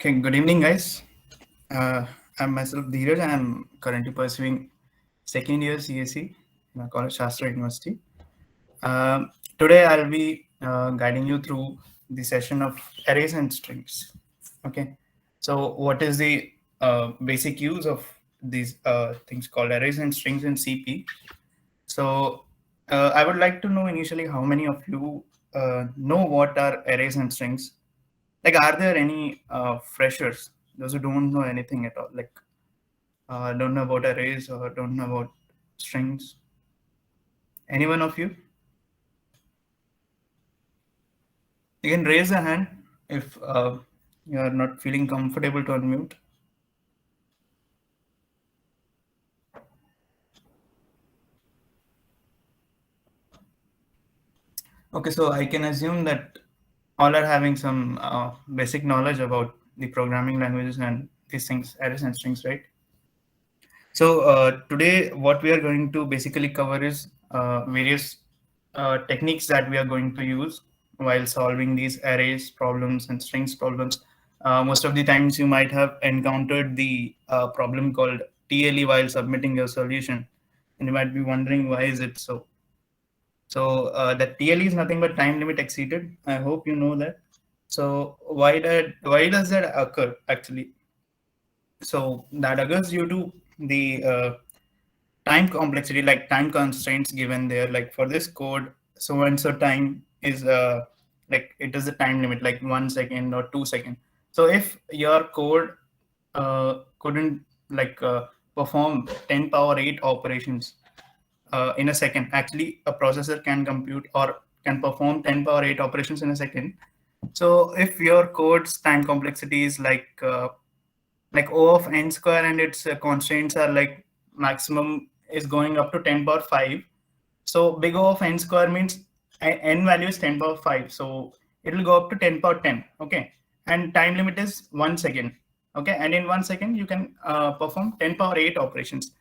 Okay, good evening, guys. I'm myself Dheeraj. I'm currently pursuing second year CSE in a college SASTRA University. Today, I'll be guiding you through the session of arrays and strings. Okay, so what is the basic use of these things called arrays and strings in CP? So, I would like to know initially how many of you know what are arrays and strings. Like, are there any freshers, those who don't know anything at all, like don't know about arrays or don't know about strings? Any one of you? You can raise a hand if you are not feeling comfortable to unmute. Okay, so I can assume that all are having some basic knowledge about the programming languages and these things, arrays and strings, right? So today, what we are going to basically cover is various techniques that we are going to use while solving these arrays problems and strings problems. Most of the times, you might have encountered the problem called TLE while submitting your solution, and you might be wondering why is it so. So that TLE is nothing but time limit exceeded. I hope you know that. So why does that occur actually? So that occurs due to the time complexity, like time constraints given there. Like for this code, so and so time is like it is a time limit, like 1 second or 2 seconds. So if your code couldn't like perform 10 power 8 operations in a second, actually a processor can compute or can perform 10 power 8 operations in a second. So if your code's time complexity is like O of n square and its constraints are like maximum is going up to 10 power 5. So big O of n square means n value is 10 power 5. So it will go up to 10 power 10. Okay. And time limit is 1 second. Okay. And in 1 second, you can perform 10 power 8 operations.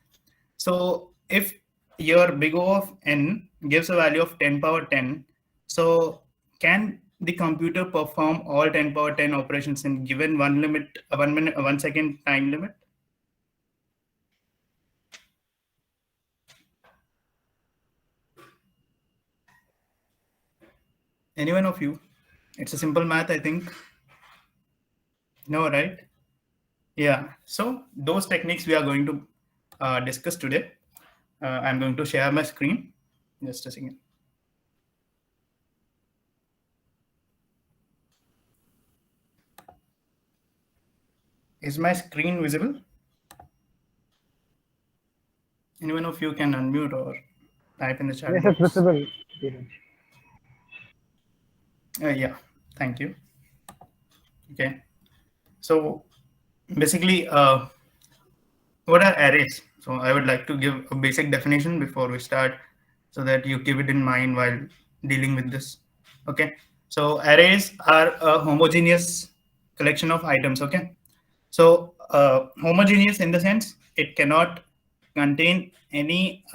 So if your big O of n gives a value of 10 power 10, so can the computer perform all 10 power 10 operations in given 1 minute, 1 second time limit? Any one of you? It's a simple math, I think. No, right? Yeah. So those techniques we are going to discuss today. I'm going to share my screen. Just a second. Is my screen visible? Anyone of you can unmute or type in the chat Yes, it's box. visible, Dheeraj. Yeah, thank you. Okay. So basically, what are arrays? So I would like to give a basic definition before we start so that you keep it in mind while dealing with this. Okay. So arrays are a homogeneous collection of items. Okay. So homogeneous in the sense it cannot contain any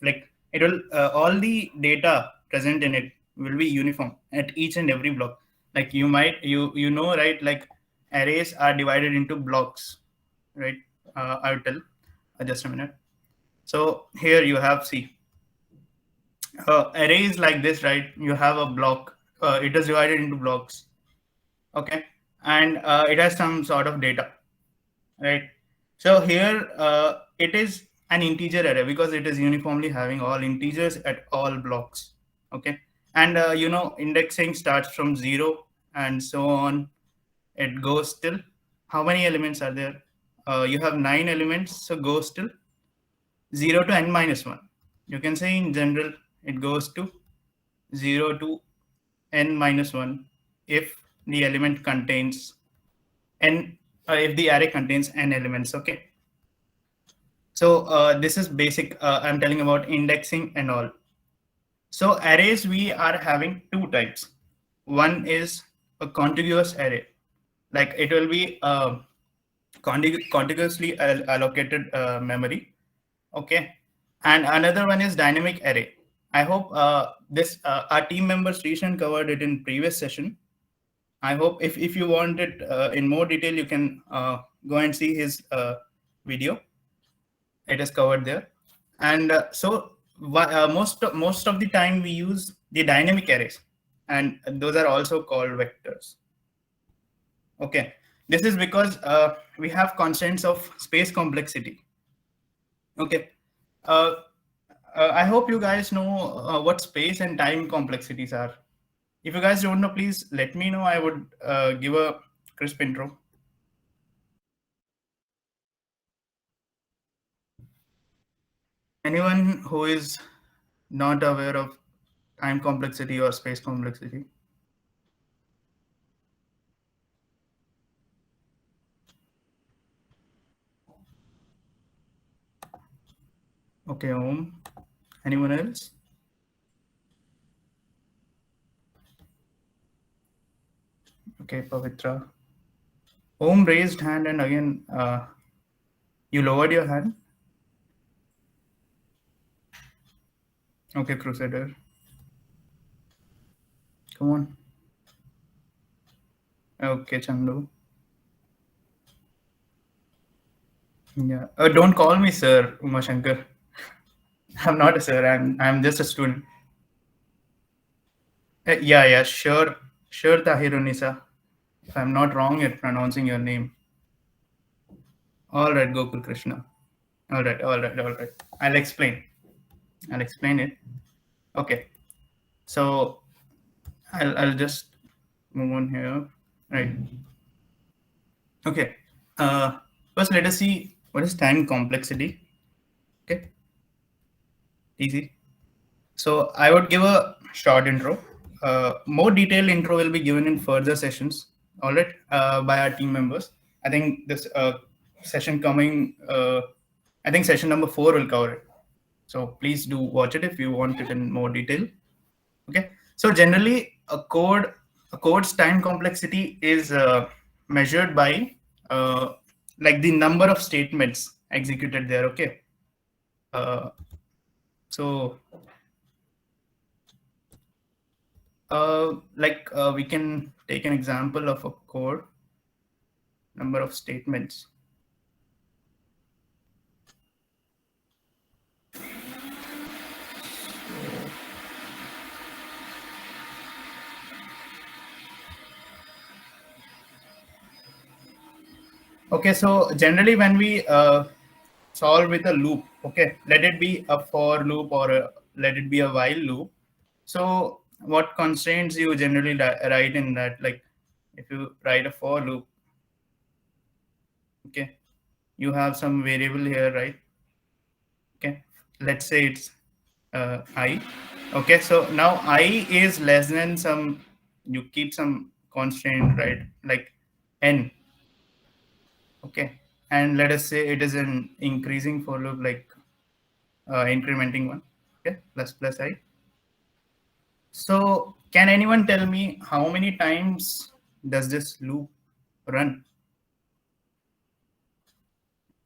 like it will all the data present in it will be uniform at each and every block. Like you know, right, like arrays are divided into blocks, right? I'll tell just a minute. So here you have, see, array is like this, right? You have a block, it is divided into blocks. Okay. And it has some sort of data, right? So here it is an integer array because it is uniformly having all integers at all blocks. Okay. And indexing starts from 0 and so on. It goes till how many elements are there? You have 9 elements, so goes till 0 to n minus 1. You can say in general it goes to 0 to n minus 1 if the element contains n, if the array contains n elements. Okay. So this is basic. I'm telling about indexing and all. So arrays, we are having two types. One is a contiguous array, like it will be contiguously allocated memory. Okay. And another one is dynamic array. I hope this our team member Srishan covered it in previous session. I hope if you want it in more detail, you can go and see his video. It is covered there. And most of the time we use the dynamic arrays, and those are also called vectors. Okay, this is because we have constraints of space complexity. Okay, uh, I hope you guys know what space and time complexities are. If you guys don't know, please let me know. I would give a crisp intro. Anyone who is not aware of time complexity or space complexity? Okay, Om. Anyone else? Okay, Pavitra. Om raised hand, and again you lowered your hand. Okay, Crusader. Come on. Okay, Chandu. Yeah. Don't call me sir, Uma Shankar. I'm not a sir. I'm just a student. Yeah, sure, sure, Tahirunisa. If I'm not wrong at pronouncing your name. All right, Gokul Krishna. All right. I'll explain. I'll explain it. Okay. So I'll just move on here. Right. Okay. First, let us see what is time complexity. Okay. Easy. So I would give a short intro. More detailed intro will be given in further sessions. All right, by our team members. I think this session coming. I think session number 4 will cover it. So please do watch it if you want it in more detail. Okay. So generally, a code's time complexity is measured by like the number of statements executed there. Okay. Uh, so we can take an example of a code number of statements. Okay, so generally when we solve with a loop, okay, let it be a for loop or let it be a while loop. So what constraints you generally write in that? Like if you write a for loop, okay, you have some variable here, right? Okay, let's say it's I. Okay, so now I is less than some, you keep some constraint, right? Like n. Okay, and let us say it is an increasing for loop, like incrementing one. Okay, plus I. So can anyone tell me how many times does this loop run?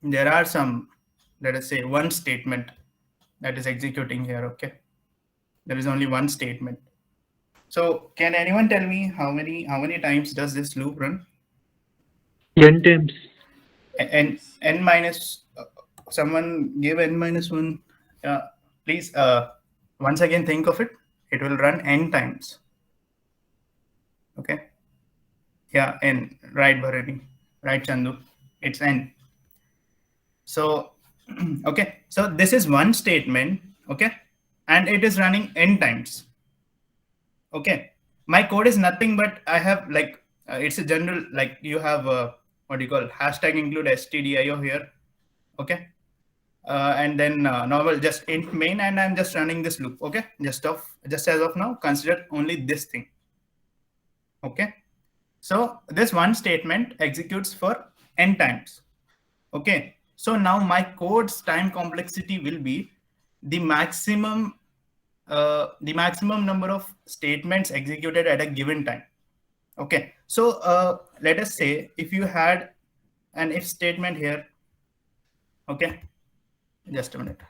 There are some, let us say one statement that is executing here. Okay, there is only one statement. So can anyone tell me how many times does this loop run? N times. N minus someone give n minus one. Please once again think of it. It will run n times. Okay. Yeah, n. Right, Bharani. Right, Chandu. It's n. So okay. So this is one statement. Okay, and it is running n times. Okay, my code is nothing but I have like it's a general, like you have what do you call hashtag include stdio here. Okay, and then normal just int main, and I'm just running this loop. Okay, just as of now consider only this thing. Okay, so this one statement executes for n times. Okay, so now my code's time complexity will be the maximum number of statements executed at a given time. Okay, so let us say if you had an if statement here. Okay, just a minute.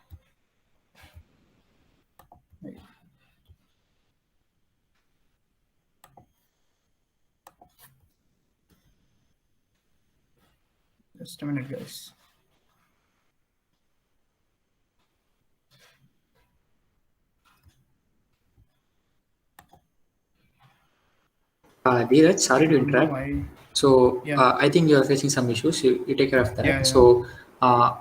Just a minute, guys. Dheeraj, sorry I to don't know interrupt. why. So Yeah, I think you are facing some issues. You take care of yeah, that. yeah. So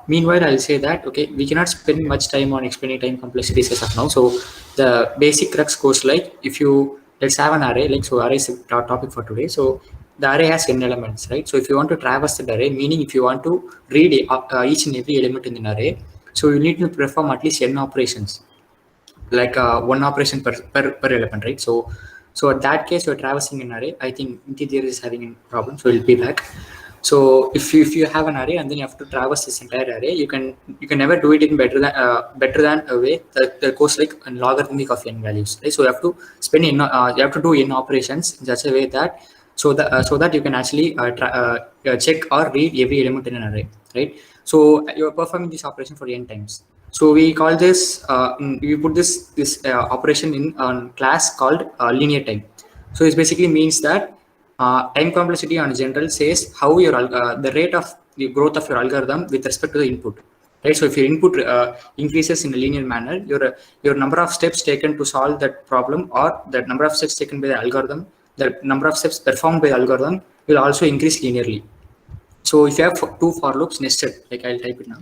meanwhile, I'll say that okay, we cannot spend much time on explaining time complexities as of now. So the basic crux goes like if you let's have an array. Like so, array is the topic for today. So the array has 10 elements, right? So if you want to traverse the array, meaning if you want to read each and every element in an array, so you need to perform at least n operations like one operation per element, right? So at that case, you're traversing an array. I think integer is having a problem, so it'll be back. So if you have an array and then you have to traverse this entire array, you can never do it in better than a way that goes like a logarithmic of n values, right? So you have to spend you have to do n operations in such a way that so that you can actually check or read every element in an array, right? So you're performing this operation for n times. So we call this we put this operation in a class called linear time. So it basically means that time complexity on general says how the rate of the growth of your algorithm with respect to the input, right? So if your input increases in a linear manner, your number of steps taken to solve that problem or the number of steps taken by the algorithm, the number of steps performed by the algorithm will also increase linearly. So if you have two for loops nested, like I'll type it now.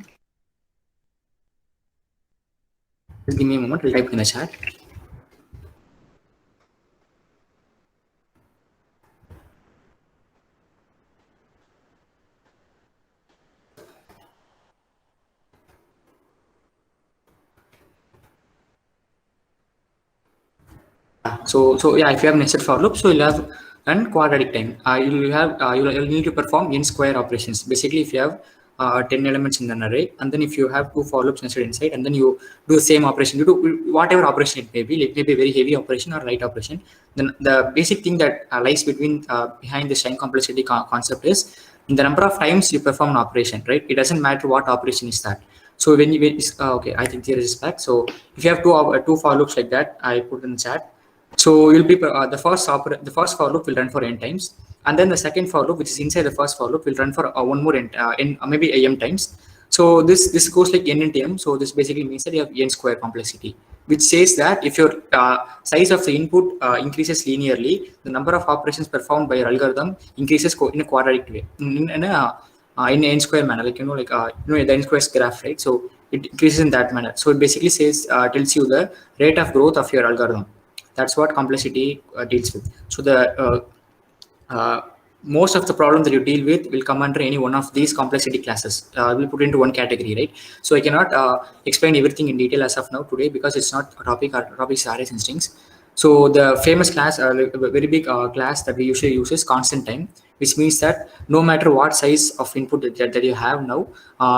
Just give me a moment. I'll type in the chat. So yeah, if you have nested for loop, so you'll have and quadratic time. You'll need to perform n square operations. Basically, if you have 10 elements in an array, and then if you have two for loops nested inside, and then you do the same operation, you do whatever operation it may be, like maybe a very heavy operation or light operation. Then the basic thing that lies behind this time complexity concept is the number of times you perform an operation, right? It doesn't matter what operation is that. So okay, I think here is back. So if you have two for loops like that, I put in the chat. So you'll be the first for loop will run for n times, and then the second for loop, which is inside the first for loop, will run for one more maybe m times. So this goes like n into m. So this basically means that you have n square complexity, which says that if your size of the input increases linearly, the number of operations performed by your algorithm increases in a quadratic way, in n square manner, like the n square graph, right? So it increases in that manner. So it basically says tells you the rate of growth of your algorithm. That's what complexity deals with. So the uh, most of the problem that you deal with will come under any one of these complexity classes. We'll put into one category, right? So I cannot explain everything in detail as of now today because it's not a topic. Our topic is arrays and strings. So the famous class, like a very big class that we usually use is constant time, which means that no matter what size of input that you have now,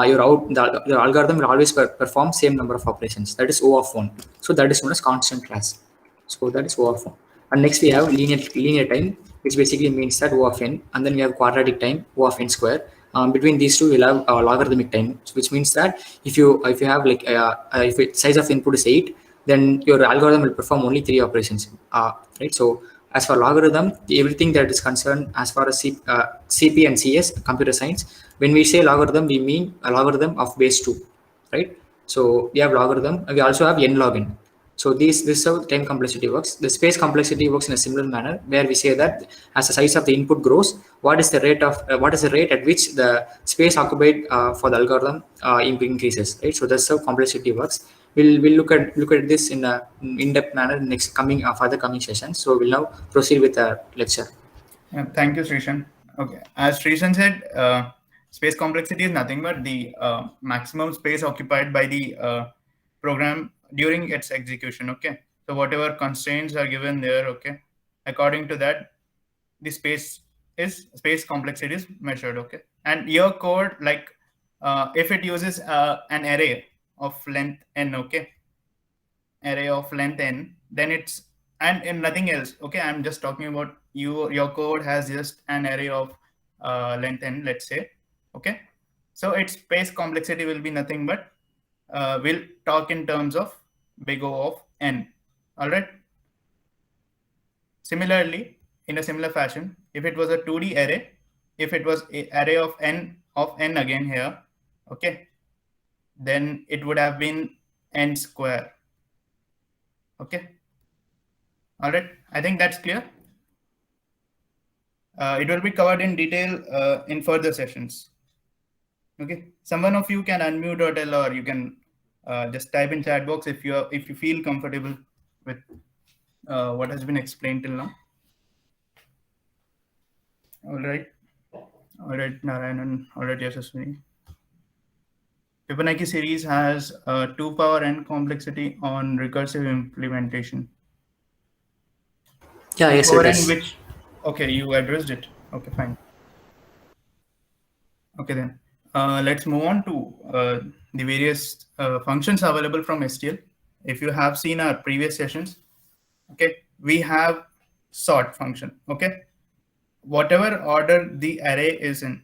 your algorithm will always perform same number of operations. That is O of one. So that is known as constant class. So that is O of one. And next we have linear time, which basically means that O of n, and then we have quadratic time, O of n square. Between these two, we'll have logarithmic time, which means that if you have like if size of input is 8, then your algorithm will perform only 3 operations, right? So as for logarithm, everything that is concerned as far as CP and CS, computer science, when we say logarithm, we mean a logarithm of base 2, right? So we have logarithm, and we also have n log n. So this is how time complexity works. The space complexity works in a similar manner, where we say that as the size of the input grows, what is the rate at which the space occupied for the algorithm increases, right? So that's how complexity works. We'll look at this in a in-depth manner in next coming further coming sessions. So we'll now proceed with the lecture. Yeah, thank you, Srishan. Okay, as Srishan said, space complexity is nothing but the maximum space occupied by the program during its execution. Okay, so whatever constraints are given there, okay, according to that, the space complexity is measured. Okay, and your code, like if it uses an array of length n, okay, array of length n, then it's and nothing else. Okay, I'm just talking about your code has just an array of length n, let's say. Okay, so its space complexity will be nothing but we'll talk in terms of big O of n. All right. Similarly, in a similar fashion, if it was a 2D array, if it was a array of n again here, okay, then it would have been n square. Okay. All right. I think that's clear. It will be covered in detail in further sessions. Okay. Someone of you can unmute or tell, or you can just type in chat box if you feel comfortable with what has been explained till now. All right. All right, Narayanan. All right, Yashaswini. Fibonacci series has 2 power n complexity on recursive implementation. Yeah, yes, it Power n does. which, okay, you addressed it. Okay, fine. Okay, then let's move on to the various functions available from STL. If you have seen our previous sessions, okay, we have sort function. Okay, whatever order the array is in,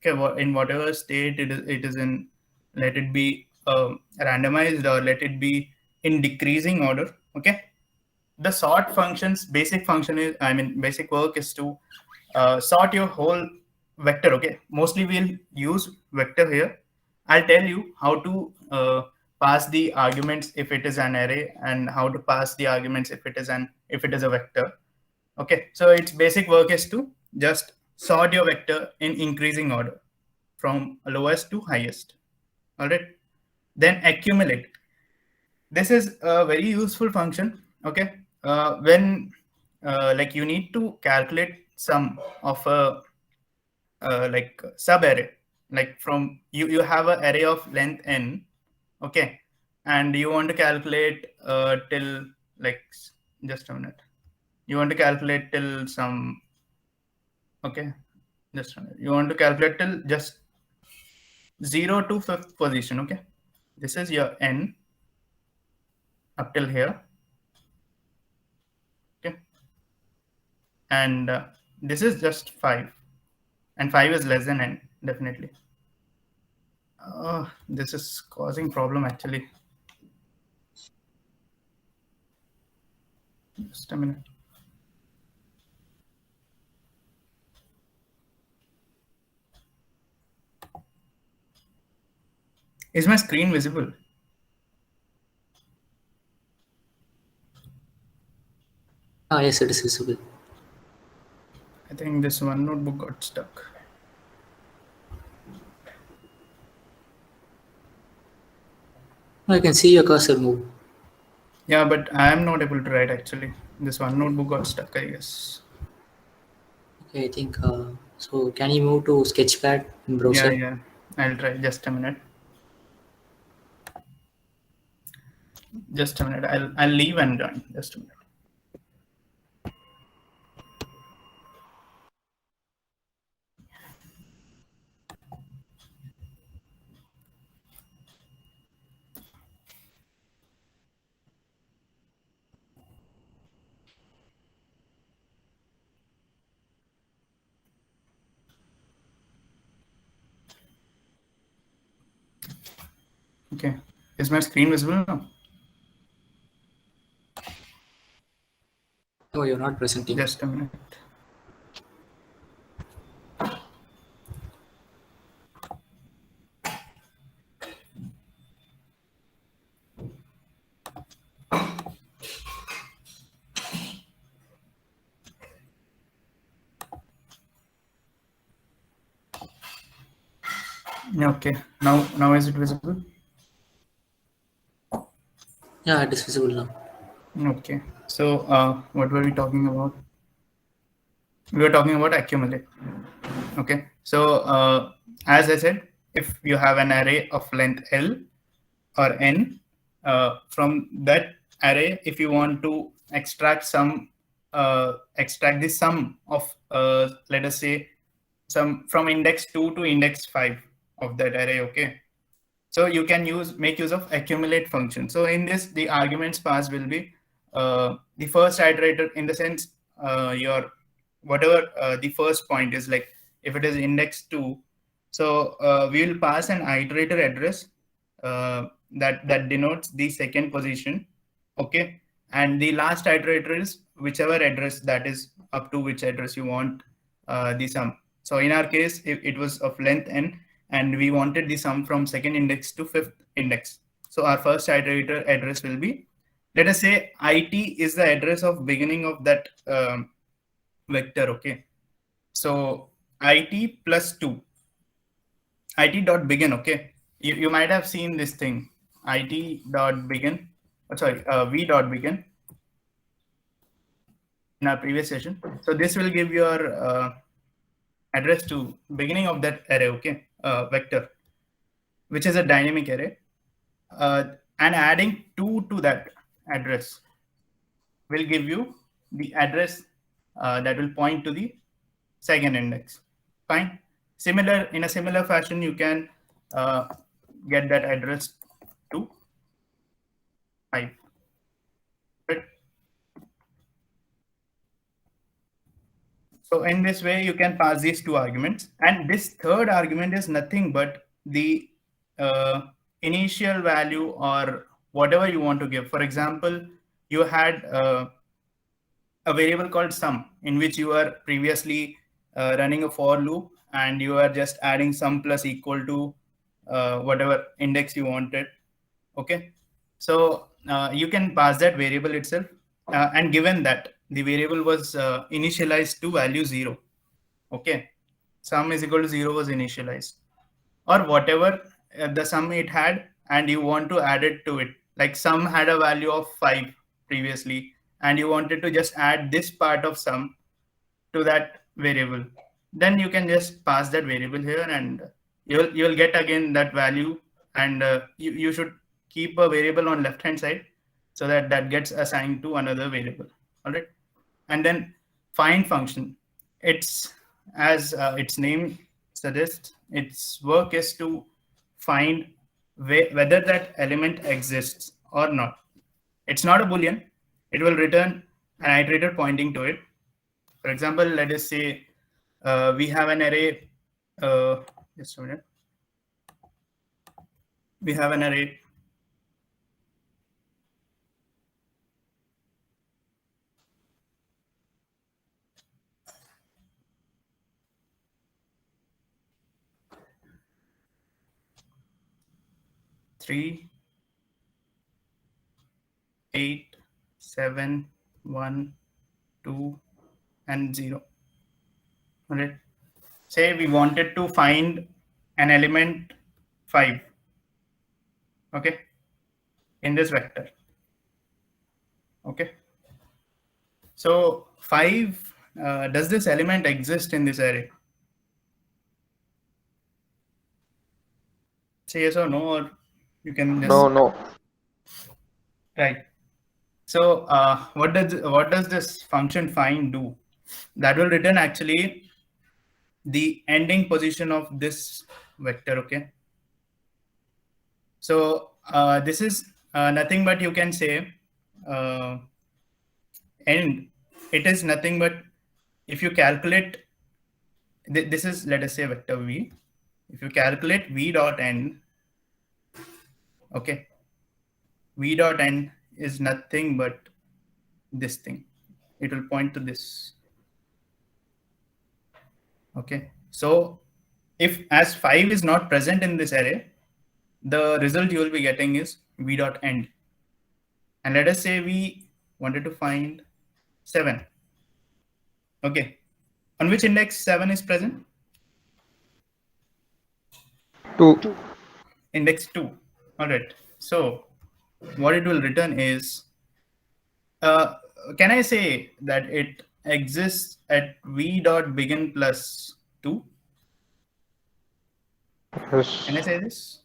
okay, in whatever state it is in, let it be randomized or let it be in decreasing order. Okay, the sort function's basic function is, I mean, basic work is to sort your whole vector. Okay, mostly we'll use vector here. I'll tell you how to pass the arguments if it is an array, and how to pass the arguments if it is a vector. Okay, so its basic work is to just sort your vector in increasing order from lowest to highest. All right, then accumulate. This is a very useful function. Okay, when like you need to calculate sum of a like sub array, like from you have an array of length n, okay, and you want to calculate till, like, just a minute, you want to calculate till some, okay, just a minute, you want to calculate till just 0 to 5th position. Okay, this is your n up till here. Okay, and this is just 5, and 5 is less than n, definitely. This is causing problem actually. Just a minute. Is my screen visible? Yes, it is visible. I think this one notebook got stuck. I can see your cursor move. Yeah, but I am not able to write actually. This one notebook got stuck, I guess. Okay, I think so. Can you move to Sketchpad in browser? Yeah. I'll try. Just a minute. Just a minute. I'll leave and join. Just a minute. Okay. Is my screen visible now? No, you're not presenting. Just a minute. Okay. Now is it visible? Yeah, it is visible now. Okay. So what were we talking about? We were talking about accumulate. Okay. So as I said, if you have an array of length L or n, from that array, if you want to extract the sum of let us say some from index 2 to index 5 of that array. Okay, so you can make use of accumulate function. So in this, the arguments passed will be the first iterator, in the sense your whatever the first point is, like if it is index 2, so we will pass an iterator address that denotes the second position. Okay, and the last iterator is whichever address, that is up to which address you want the sum. So in our case, it was of length n, and we wanted the sum from second index to fifth index. So our first iterator address will be, let us say it is the address of beginning of that vector. Okay, so it plus 2, it dot begin. Okay, you might have seen this thing, it dot begin, sorry, v dot begin in our previous session. So this will give your address to beginning of that array. Okay, vector, which is a dynamic array, and adding 2 to that address will give you the address that will point to the second index. Fine. Similar, in a similar fashion, you can get that address to 5. Right? So in this way, you can pass these 2 arguments, and this third argument is nothing but the initial value or whatever you want to give. For example, you had a variable called sum, in which you are previously running a for loop, and you are just adding sum plus equal to whatever index you wanted. Okay, so you can pass that variable itself, and given that the variable was initialized to value 0. Okay, sum is equal to 0 was initialized, or whatever the sum it had, and you want to add it to it. Like sum had a value of 5 previously, and you wanted to just add this part of sum to that variable, then you can just pass that variable here, and you'll get again that value, and you should keep a variable on left hand side so that that gets assigned to another variable. All right, and then find function, it's as its name suggests, its work is to find whether that element exists or not. It's not a boolean, it will return an iterator pointing to it. For example, let us say we have an array, just a minute, we have an array three, 8, 7, 1, 2, and 0. All right. Say we wanted to find an element 5. Okay, in this vector. Okay, so 5, does this element exist in this array? Say yes or no, or you can just No. right. So what does this function find do? That will return actually the ending position of this vector. Okay, so this is nothing but, you can say, end. It is nothing but, if you calculate this is, let us say, vector v. If you calculate v dot end, okay, v dot end is nothing but this thing. It will point to this. Okay, so if as 5 is not present in this array, the result you will be getting is v dot end. And let us say we wanted to find 7. Okay, on which index 7 is present? 2. Index 2. All right, so what it will return is, can I say that it exists at v dot begin plus 2? Yes. Can I say this?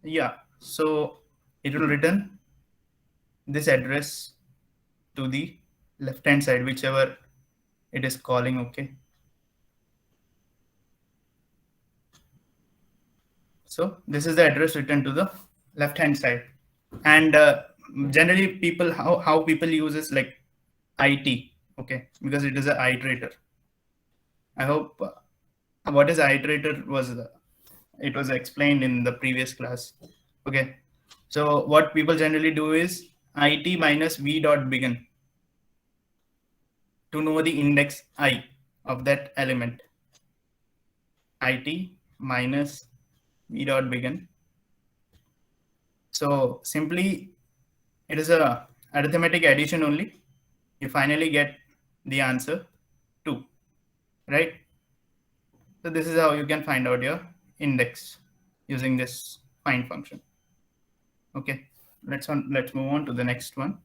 Yeah, so it will return this address to the left hand side, whichever it is calling. Okay, so this is the address written to the left hand side. And generally people, how people use is like it. Okay, because it is an iterator. I hope what is iterator was it was explained in the previous class. Okay, so what people generally do is it minus v dot begin to know the index I of that element. it minus v dot begin. So simply it is a arithmetic addition only. You finally get the answer 2, right? So this is how you can find out your index using this find function. Okay, let's move on to the next one.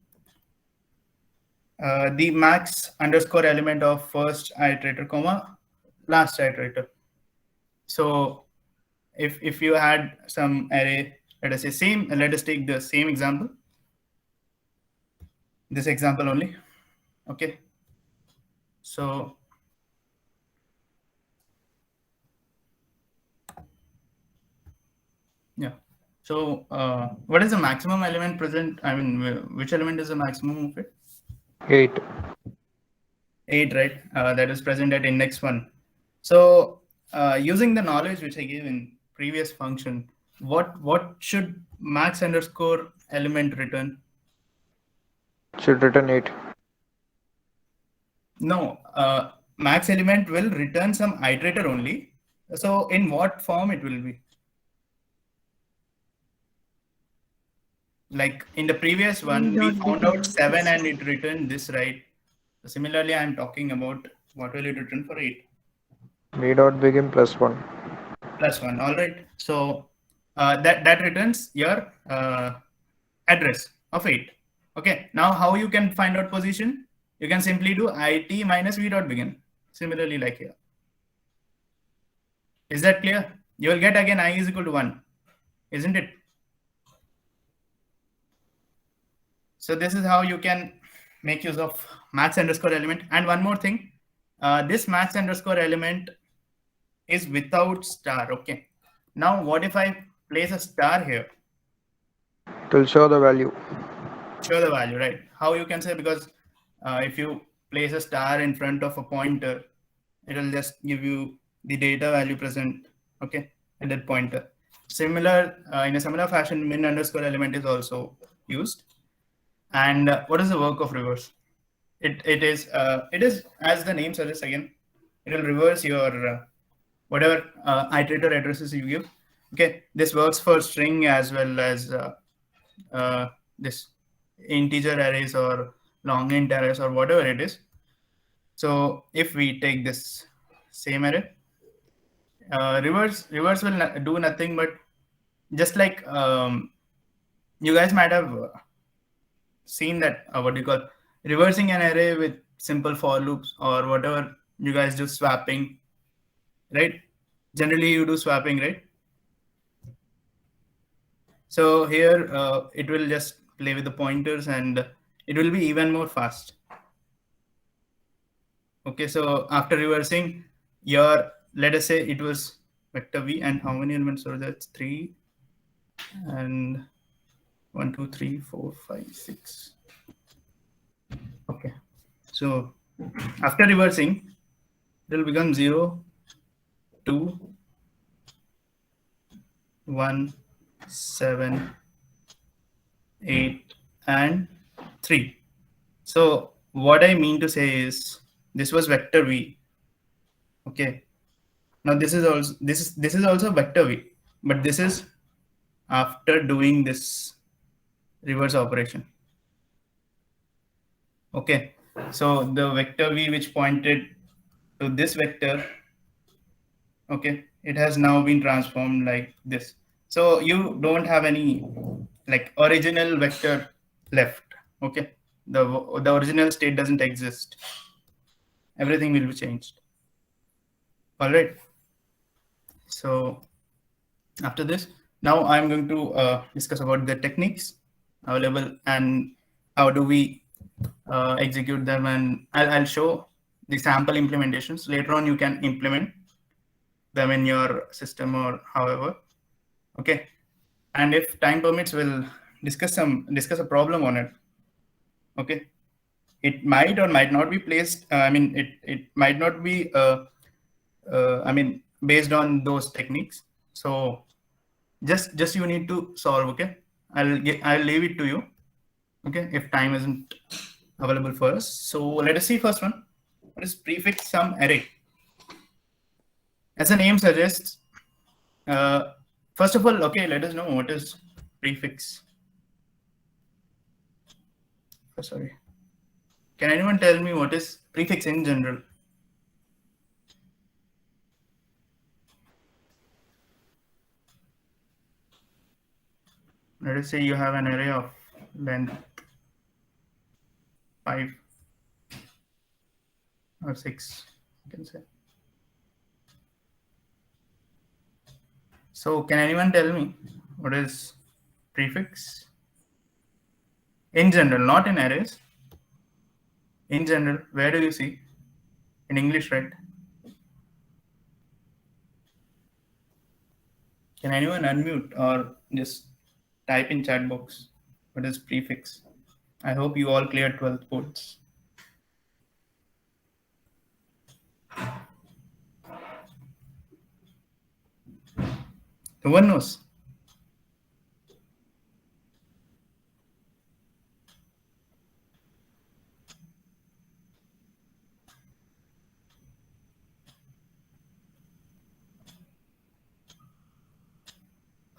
The max underscore element of first iterator comma last iterator. So if you had some array, let us take the same example, this example only. Okay, so yeah, so what is the maximum element present? I mean, which element is the maximum of it? 8. 8, right? That is present at index 1. So using the knowledge which I gave in previous function, what should max underscore element return? Should return 8. No, max element will return some iterator only. So in what form it will be? Like in the previous one, we found out 7 and it returned this, right? So similarly, I'm talking about what will it return for 8? V dot begin plus 1. Plus 1, all right. So that returns your address of 8. Okay, now how you can find out position? You can simply do it minus v dot begin. Similarly, like here. Is that clear? You will get again I is equal to 1, isn't it? So this is how you can make use of max underscore element. And one more thing, this max underscore element is without star. Okay. Now what if I place a star here? It will show the value. Show the value, right? How you can say, because if you place a star in front of a pointer, it will just give you the data value present, okay, at that pointer. Similar, in a similar fashion, min underscore element is also used. And what is the work of reverse? It is as the name suggests, again, it will reverse your whatever iterator addresses you give. Okay, this works for string as well as this integer arrays or long int arrays or whatever it is. So if we take this same array, reverse will do nothing but just like you guys might have seen that what do you call reversing an array with simple for loops or whatever you guys do, swapping, right? Generally you do swapping, right? So here it will just play with the pointers and it will be even more fast. Okay, so after reversing your, let us say it was vector v, and how many elements are there? 3 and 1 2 3 4 5 6. Okay, so after reversing it will become 0 2 1 7 8 and 3. So what I mean to say is this was vector v. Okay, now this is also vector v, but this is after doing this reverse operation. Okay, so the vector v which pointed to this vector, okay, it has now been transformed like this. So you don't have any like original vector left. Okay, the original state doesn't exist. Everything will be changed. All right. So after this, now I'm going to discuss about the techniques available and how do we execute them, and I'll show the sample implementations. Later on, you can implement them in your system or however. Okay, and if time permits, we'll discuss a problem on it. Okay, it might or might not be placed. It might not be. Based on those techniques. So just you need to solve. Okay, I'll leave it to you. Okay, if time isn't available for us. So let us see first one. What is prefix sum array? As the name suggests, first of all, okay, let us know what is prefix. Oh, sorry. Can anyone tell me what is prefix in general? Let us say you have an array of length 5 or 6, you can say. So can anyone tell me what is prefix? In general, not in arrays. In general, where do you see? In English, right? Can anyone unmute or just type in chat box what is prefix? I hope you all cleared 12th boards. No one knows.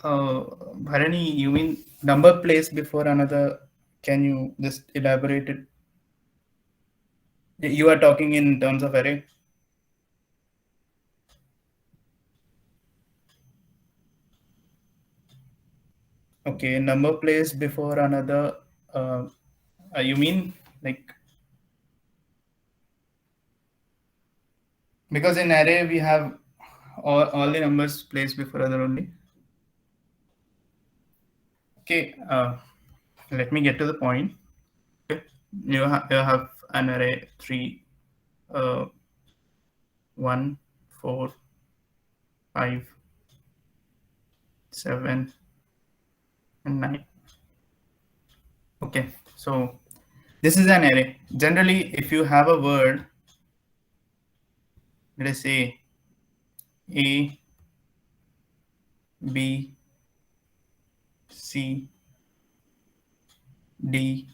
Bharani, you mean number placed before another? Can you just elaborate it? You are talking in terms of array. Okay, number placed before another. You mean like, because in array we have all the numbers placed before other only. Okay, let me get to the point. Okay. You have an array 3, 1, 4, 5, 7, and 9. Okay, so this is an array. Generally, if you have a word, let us say A, B, C, D,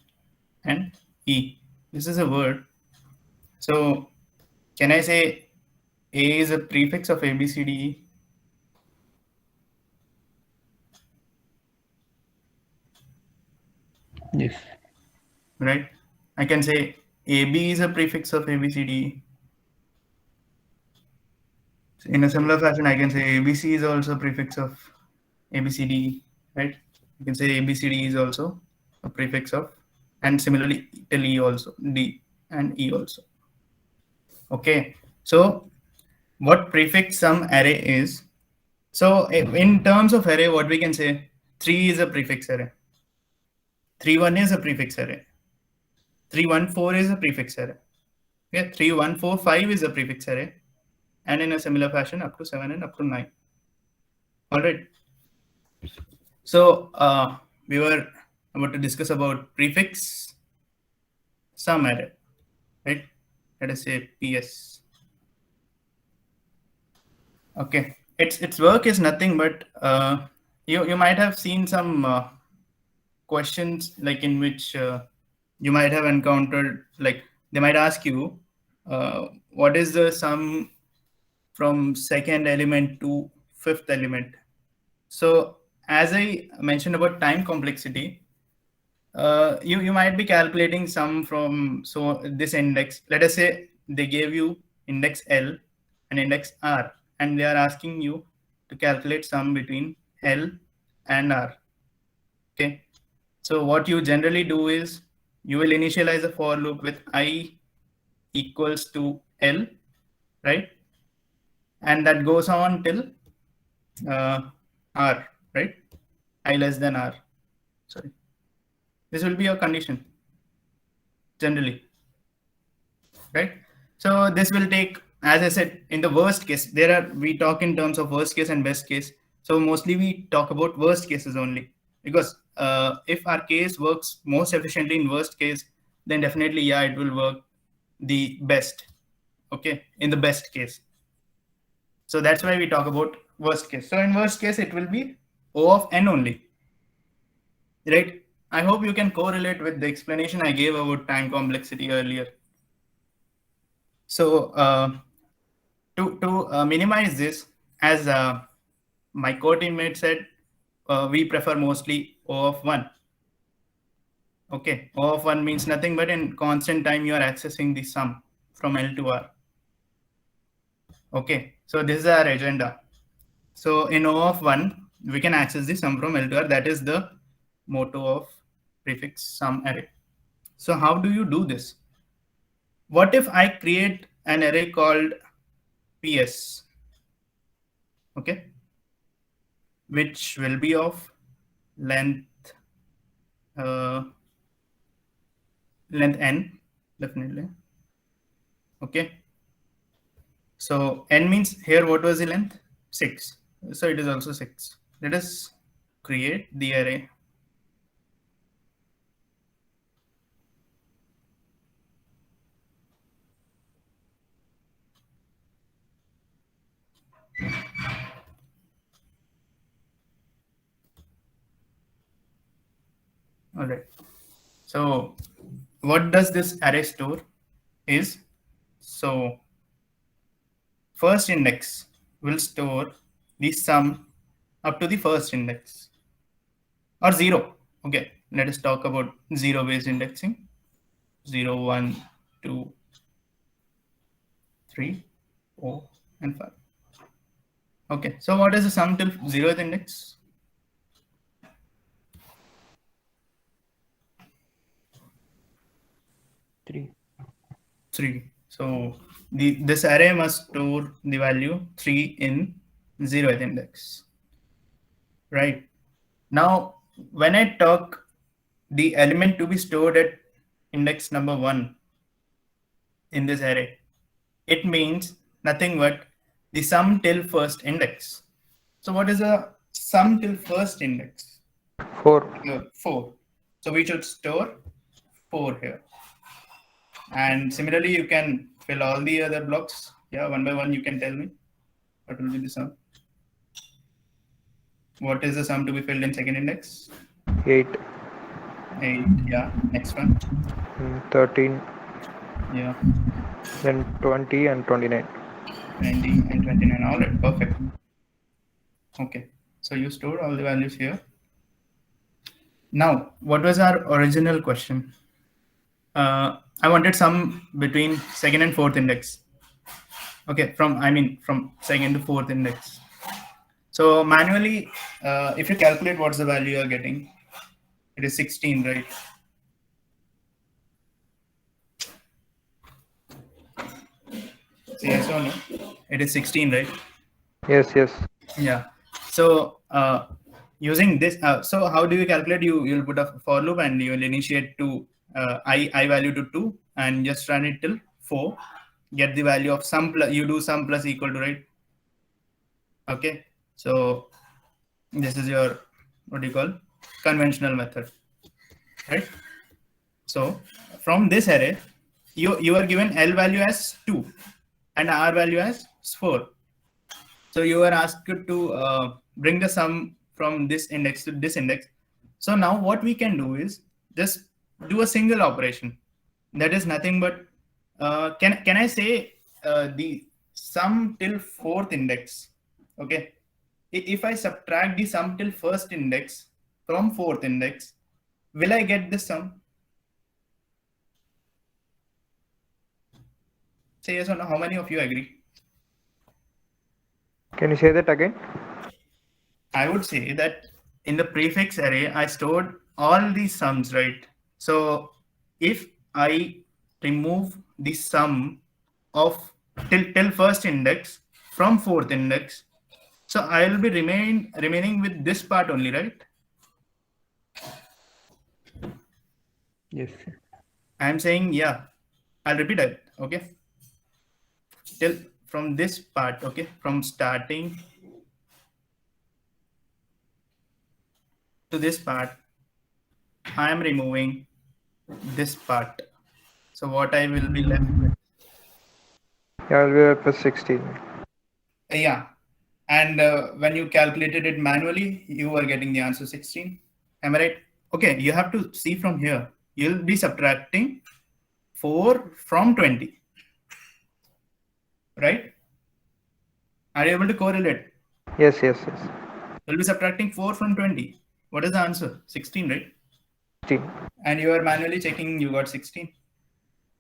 and E. This is a word. So can I say A is a prefix of A, B, C, D, E? Yes. Right? I can say AB is a prefix of A, B, C, D, E. In a similar fashion, I can say ABC is also a prefix of ABCD, right? You can say ABCD is also a prefix of, and similarly till E also, D and E also. Okay, so what prefix sum array is? So in terms of array, what we can say, 3 is a prefix array, 3 1 is a prefix array, 3 1 4 is a prefix array, okay, 3 1 4 5 is a prefix array, and in a similar fashion up to 7 and up to 9. All right. So we were about to discuss about prefix sum array, right? Let us say PS. Okay, its work is nothing but you might have seen some questions like in which you might have encountered, like they might ask you what is the sum from second element to fifth element. So as I mentioned about time complexity, you might be calculating sum from, so this index, let us say they gave you index L and index R, and they are asking you to calculate sum between L and R. Okay, so what you generally do is you will initialize a for loop with I equals to L, right? And that goes on till R, right? I less than R. Sorry, this will be your condition generally, right? So this will take, as I said, in the worst case, we talk in terms of worst case and best case. So mostly we talk about worst cases only, because if our case works most efficiently in worst case, then definitely, yeah, it will work the best. Okay, in the best case. So that's why we talk about worst case. So in worst case, it will be O of n only, right? I hope you can correlate with the explanation I gave about time complexity earlier. So to minimize this, as my co-teammate said, we prefer mostly O of 1. Okay, O of 1 means nothing but in constant time you are accessing the sum from L to R. Okay, so this is our agenda. So in O of 1, we can access the sum from L to R. That is the motto of prefix sum array. So how do you do this? What if I create an array called PS? Okay, which will be of length length n, definitely. Okay, so n means here what was the length? 6. So it is also 6. Let us create the array. All right. So what does this array store is, so first index will store the sum up to the first index or 0. Okay, let us talk about 0 based indexing. 0, 1, 2, 3, 4, and 5. Okay, so what is the sum till 0th index? 3. 3. So this array must store the value 3 in 0th index. Right. Now, when I talk the element to be stored at index number 1 in this array, it means nothing but the sum till first index. So what is the sum till first index? 4. Here, 4. So we should store 4 here. And similarly, you can fill all the other blocks. Yeah, one by one, you can tell me what will be the sum. What is the sum to be filled in second index? 8. 8. Yeah. Next one. 13. Yeah. Then 20 and 29. 20 and 29. All right. Perfect. Okay. So you stored all the values here. Now, what was our original question? I wanted sum between second and fourth index. Okay, from second to fourth index. So manually, if you calculate what's the value you're getting, it is 16, right? Say yes or no? It is 16, right? Yes, yes. Yeah. So using this, so how do you calculate? You'll put a for loop and you will initiate to I value to 2 and just run it till 4. Get the value of sum plus, you do sum plus equal to, right? Okay. So this is your, what do you call, conventional method, right? So from this array, you are given L value as 2 and R value as 4. So you are asked to bring the sum from this index to this index. So now what we can do is just do a single operation. That is nothing but, can I say the sum till fourth index? Okay. If I subtract the sum till first index from fourth index, will I get the sum? Say yes or no. How many of you agree? Can you say that again? I would say that in the prefix array, I stored all these sums, right? So if I remove the sum of till first index from fourth index, so I will be remaining with this part only, right? Yes. I am saying, yeah, I'll repeat it. Okay. Till from this part, okay, from starting to this part, I am removing this part. So what I will be left with? Yeah, I'll be at plus 16. Yeah. And when you calculated it manually, you were getting the answer 16. Am I right? Okay, you have to see from here. You'll be subtracting 4 from 20. Right? Are you able to correlate? Yes, yes, yes. We'll be subtracting 4 from 20. What is the answer? 16, right? 16. And you are manually checking you got 16.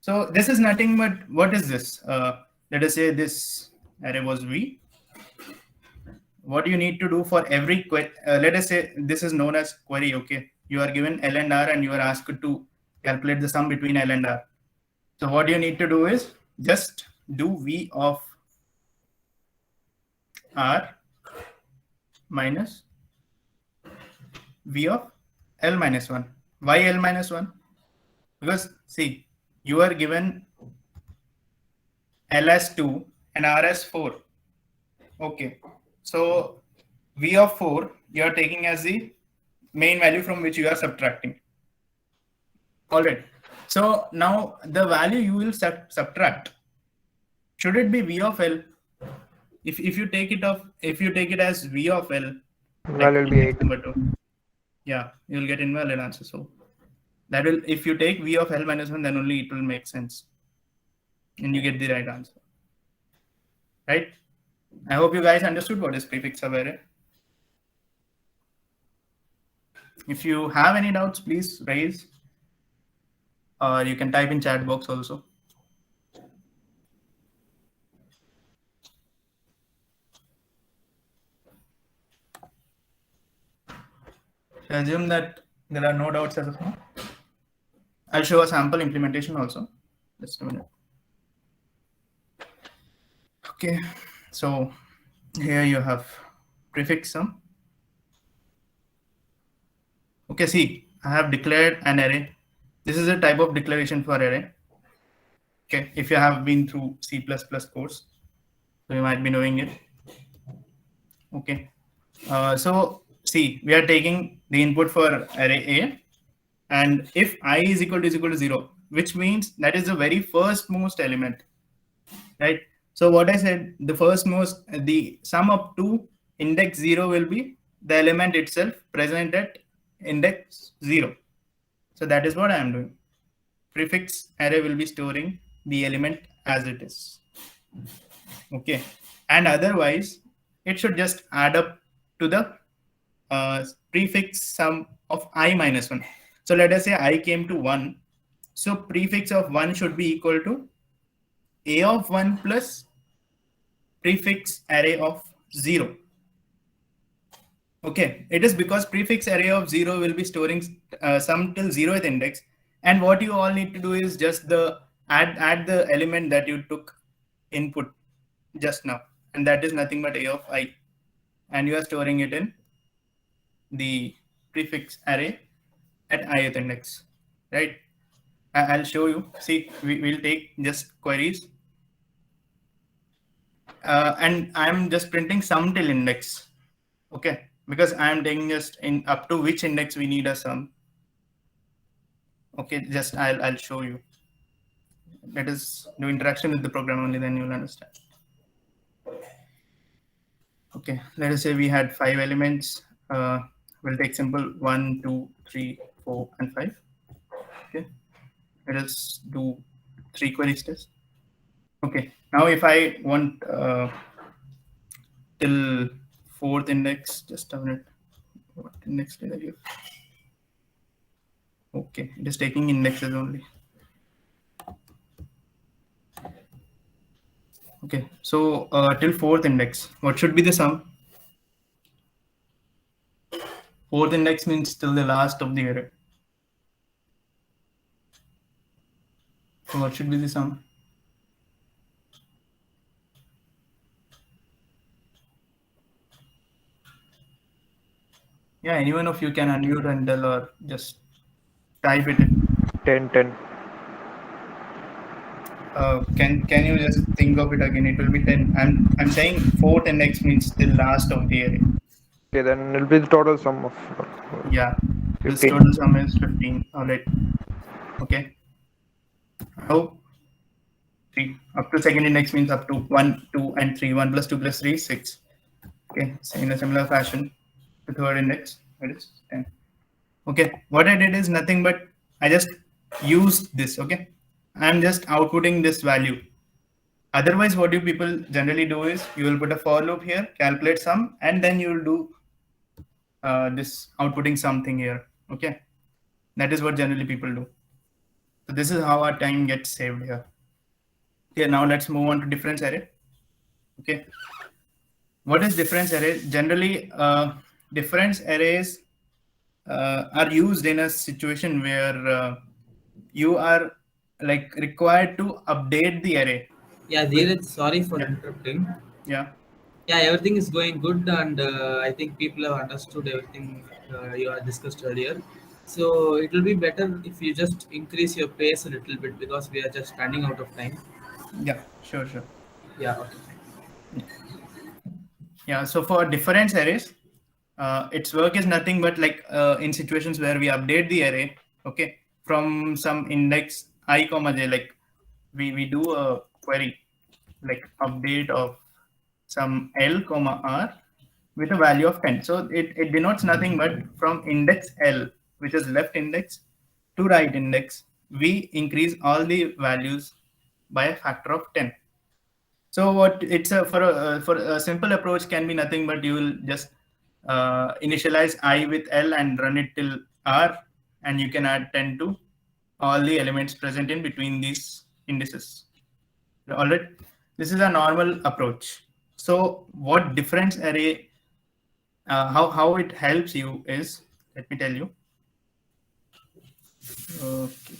So this is nothing but what is this? Let us say this array was V. What you need to do for every query, let us say this is known as query, okay? You are given L and R and you are asked to calculate the sum between L and R. So what you need to do is just do V of R minus V of L minus 1. Why L minus 1? Because see, you are given L as 2 and R as 4. Okay. So V of 4 you are taking as the main value from which you are subtracting. All right. So now the value you will subtract, should it be V of L? If you take it as V of L, like Value will be 8. number 2, yeah, you'll get invalid answer. So that will, if you take V of L minus 1, then only it will make sense. And you get the right answer. Right? I hope you guys understood what is prefix of array. If you have any doubts, please raise. Or you can type in chat box also. I assume that there are no doubts as of now. I'll show a sample implementation also. Just a minute. Okay, so here you have prefix sum. Okay, see, I have declared an array. This is a type of declaration for array. Okay, if you have been through C++ course, so you might be knowing it. Okay, so see, we are taking the input for array A, and if I is equal to 0, which means that is the very first most element, right? So what I said, the first most, the sum up to index 0 will be the element itself present at index 0. So that is what I am doing. Prefix array will be storing the element as it is. Okay, and otherwise it should just add up to the prefix sum of I minus 1. So let us say I came to 1. So prefix of 1 should be equal to A of 1 plus prefix array of 0. Okay, it is because prefix array of 0 will be storing sum till 0th index, and what you all need to do is just the add the element that you took input just now, and that is nothing but A of I, and you are storing it in the prefix array at ith index, right? I'll show you. See, we'll take just queries, and I'm just printing sum till index. Okay, because I'm taking just in up to which index we need a sum. Okay, just I'll show you. Let us do interaction with the program only, then you'll understand. Okay, let us say we had 5 elements. We'll take simple 1, 2, 3, 4, and 5. Okay, let us do 3 queries test. Okay, now if I want till 4th index, just a minute. What index did I give? Okay, it is taking indexes only. Okay, so till 4th index, what should be the sum? 4th index means till the last of the array. So what should be the sum? Yeah, anyone of you can unmute and tell or just type it in. 10, 10. Can you just think of it again? It will be 10. I'm saying 4th index means till last of the array. Okay, then it'll be the total sum of Yeah, this 15. total sum is 15. All right. Okay. Now 3 up to second index means up to 1, 2, and 3. 1 plus 2 plus 3 is 6. Okay, so in a similar fashion to third index, that is 10. Okay, what I did is nothing but I just used this. Okay, I'm just outputting this value. Otherwise, what you people generally do is you will put a for loop here, calculate sum, and then you will do this outputting something here. Okay, that is what generally people do. So this is how our time gets saved here. Okay, now let's move on to difference array. Okay, what is difference array? Generally, difference arrays are used in a situation where you are like required to update the array. Yeah, Dheeraj, sorry for Yeah. interrupting. Yeah. Yeah, everything is going good, and I think people have understood everything you have discussed earlier. So it will be better if you just increase your pace a little bit because we are just running out of time. Yeah. Sure. Sure. Yeah, okay. Yeah. So for difference arrays, its work is nothing but like in situations where we update the array, okay, from some index I comma j, like we do a query like update of some L comma R with a value of 10. So it denotes nothing but from index L, which is left index, to right index, we increase all the values by a factor of 10. So what it's a for a simple approach can be nothing but you will just initialize I with L and run it till R, and you can add 10 to all the elements present in between these indices. All right, this is a normal approach. So what difference array, how it helps you is, let me tell you. Okay.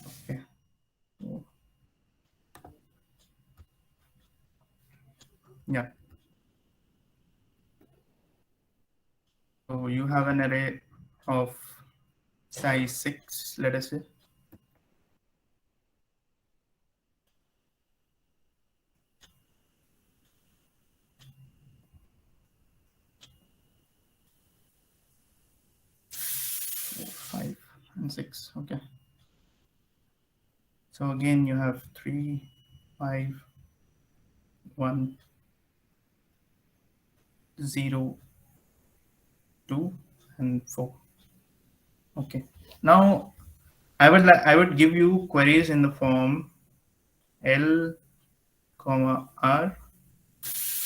Okay. Yeah. So you have an array of size 6, let us say. Five and 6. Okay. So again, you have 3, 5, 1, 0, 2, and 4. Okay. Now I would give you queries in the form L comma R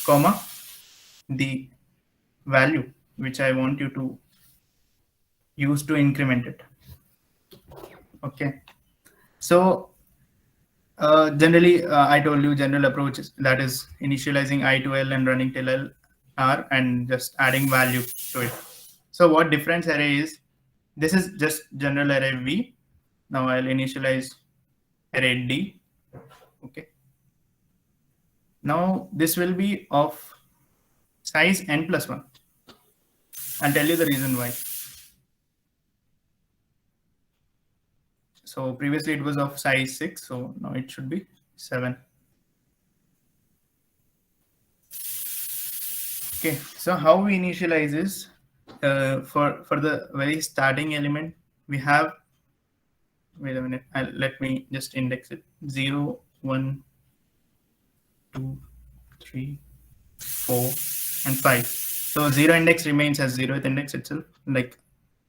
comma the value which I want you to use to increment it. Okay. So generally, I told you general approach is, that is initializing I to L and running till L R and just adding value to it. So what difference array is? This is just general array V. Now I'll initialize array D. Okay. Now this will be of size n plus 1. I'll tell you the reason why. So previously it was of size 6, so now it should be 7. Okay, so how we initialize is for the very starting element, we have, wait a minute, let me just index it, 0, 1, 2, 3, 4, and 5. So 0 index remains as 0th index itself, like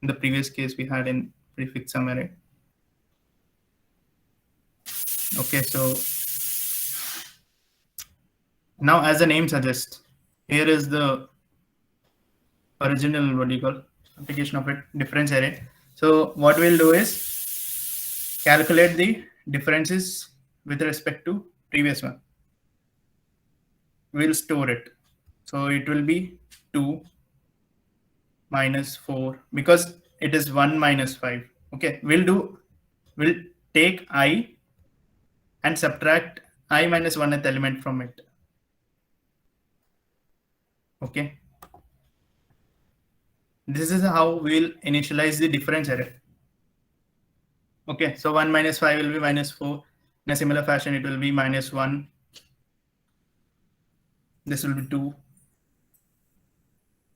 in the previous case we had in prefix sum array. Okay, so now as the name suggests, here is the original, what do you call, application of it, difference array. So what we'll do is calculate the differences with respect to previous one. We'll store it. So it will be 2 minus 4 because it is 1 minus 5. Okay, we'll take I and subtract I minus 1th element from it. Okay. This is how we'll initialize the difference array. Okay, so 1 minus 5 will be minus 4. In a similar fashion, it will be minus 1. This will be 2.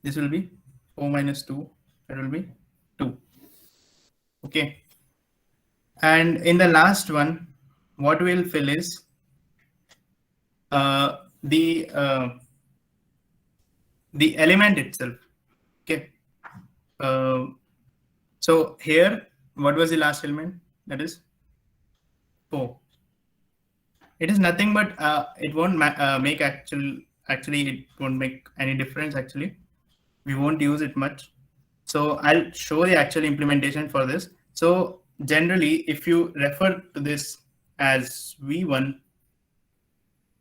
This will be 4 minus 2. That will be Okay. And in the last one, what we'll fill is the element itself. Okay. So here, what was the last element? That is 4. It is nothing but it won't make actually it won't make any difference. Actually, we won't use it much. So I'll show the actual implementation for this. So generally, if you refer to this as V1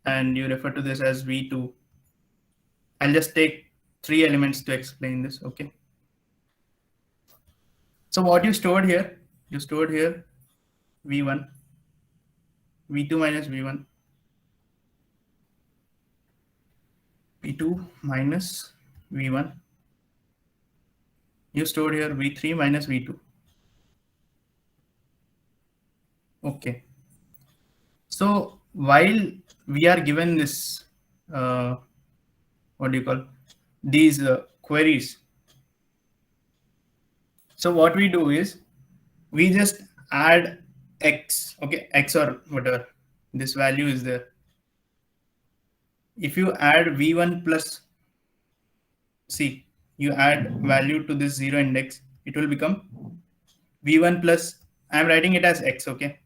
and you refer to this as V2, I'll just take 3 elements to explain this. Okay. So what you stored here V1, V2 minus V1, V2 minus V1. You stored here V3 minus V2. Okay. So while we are given this, what do you call these queries? So what we do is we just add x, okay, x or whatever this value is there. If you add v1 plus c, you add value to this 0 index, it will become v1 plus, I'm writing it as x, okay,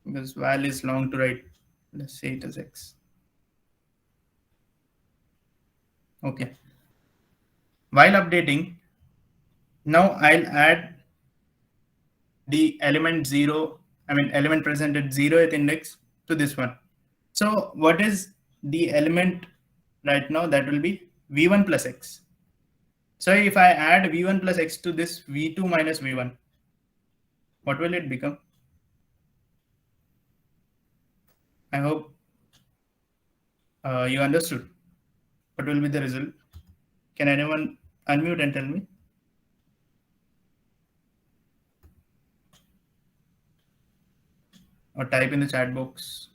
because val is long to write. Let's say it as x. Okay. While updating, now I'll add the element 0, element present at 0th index to this one. So what is the element right now? That will be v1 plus x. So if I add v1 plus x to this v2 minus v1, what will it become? I hope you understood. What will be the result? Can anyone unmute and tell me? Or type in the chat box.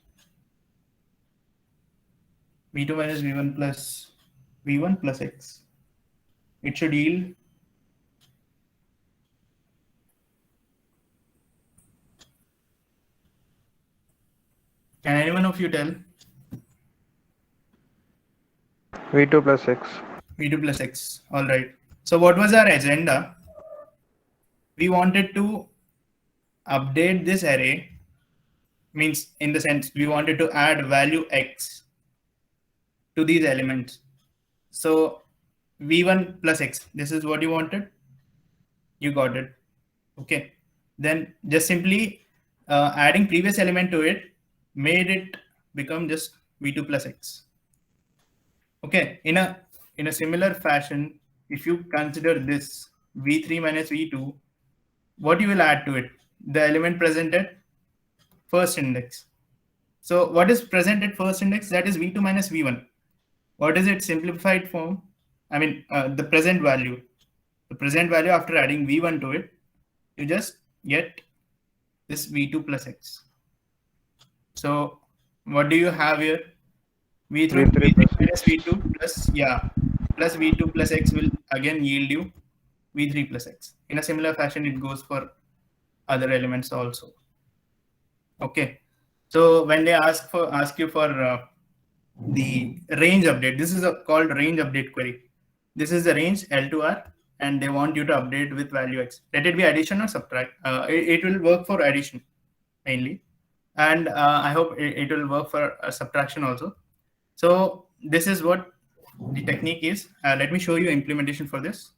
v2 minus v1 plus v1 plus x. It should yield Can anyone of you tell? V2 plus x. v2 plus x. All right. So what was our agenda? We wanted to update this array, means in the sense we wanted to add value x to these elements. So v1 plus x, this is what you wanted. You got it. Okay. Then just simply adding previous element to it made it become just v2 plus x. Okay. In a similar fashion, if you consider this v3 minus v2, what you will add to it? The element present at first index. So what is present at first index? That is v2 minus v1. What is its simplified form? The present value. The present value after adding v1 to it, you just get this v2 plus x. So what do you have here? v3 minus v2 plus plus v2 plus x will again yield you v3 plus x. In a similar fashion, it goes for other elements also. Okay. So when they ask you for the range update, this is called range update query. This is the range L to R, and they want you to update with value x. Let it be addition or subtract. It will work for addition mainly, and I hope it will work for subtraction also. So this is what the technique is. Let me show you implementation for this.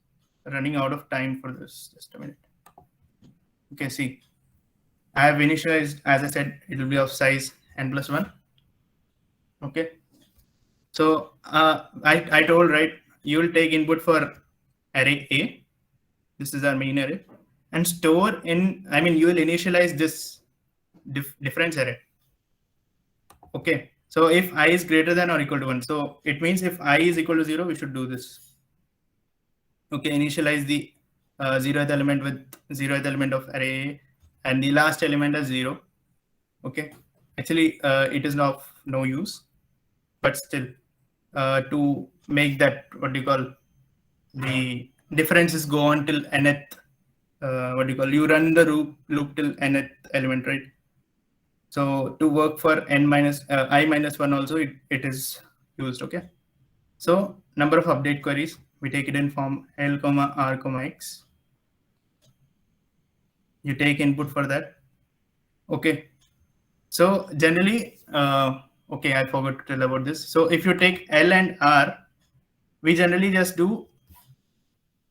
Running out of time for this. Just a minute. Okay, see. I have initialized, as I said, it will be of size n plus 1. Okay. So I told, right, you will take input for array A. This is our main array. And store in, you will initialize this difference array. Okay. So if I is greater than or equal to 1. So it means if I is equal to 0, we should do this. Okay. Initialize the 0th element with 0th element of array A. And the last element is 0. Okay. Actually, it is of no use, but still, to make that, what do you call, the differences go on till nth you run the loop till nth element, right? So to work for n minus I minus 1 also it is used. Okay. So number of update queries, we take it in form L comma R comma X. You take input for that. Okay. So generally, okay, I forgot to tell about this. So if you take L and R, we generally just do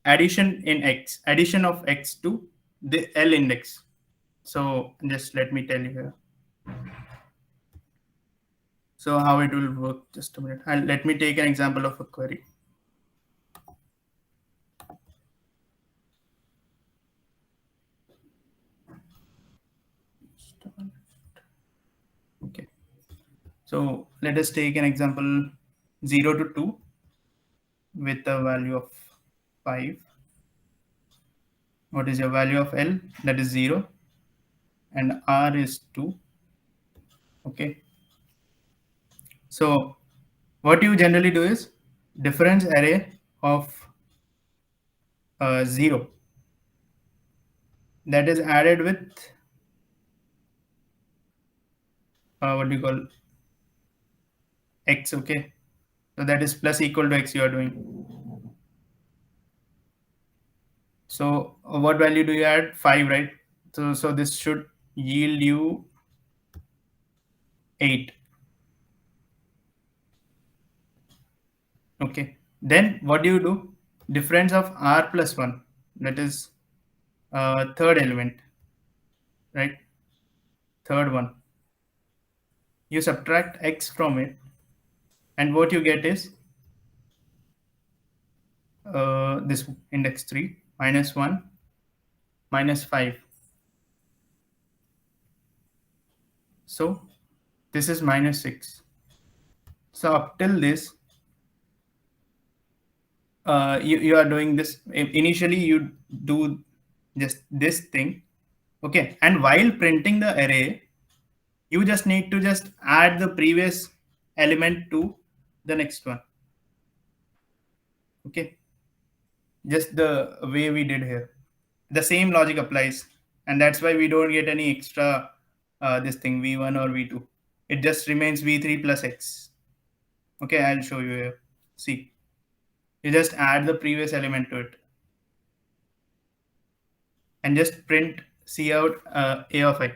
addition in X, addition of X to the L index. So just let me tell you here. So how it will work, just a minute. Let me take an example of a query. Okay. So let us take an example 0 to 2 with a value of 5. What is your value of L? That is 0 and R is 2. Okay. So what you generally do is difference array of 0 that is added with what do you call X. Okay. So that is plus equal to X you are doing. So what value do you add? 5, right? So this should yield you 8. Okay. Then what do you do? Difference of R plus 1, that is third element, right? Third one. You subtract X from it, and what you get is this index 3 minus 1 minus 5. So this is minus 6. So up till this, you are doing this. Initially, you do just this thing. Okay. And while printing the array, you just need to just add the previous element to the next one. Okay. Just the way we did here. The same logic applies. And that's why we don't get any extra this thing v1 or v2. It just remains v3 plus x. Okay, I'll show you here. See, you just add the previous element to it and just print cout a of I.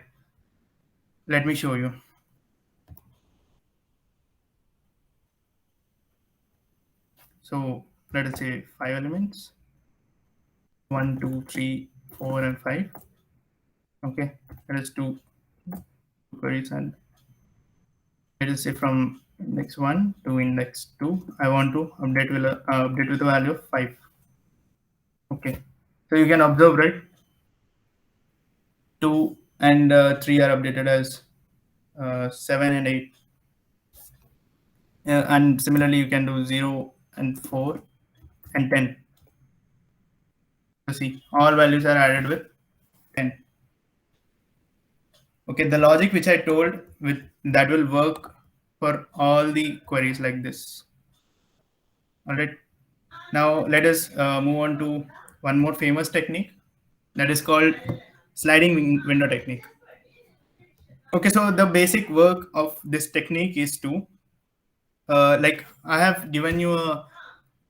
Let me show you. So let us say 5 elements, 1, 2, 3, 4, and 5. Okay, let us do queries, and let us say from index 1 to index 2, I want to update with a value of 5. Okay, so you can observe, right? 2 and 3 are updated as 7 and 8. And similarly, you can do 0 and 4 and 10. So see, all values are added with 10. Okay, the logic which I told with that will work for all the queries like this. All right. Now let us move on to one more famous technique that is called sliding window technique. Okay, so the basic work of this technique is to like I have given you a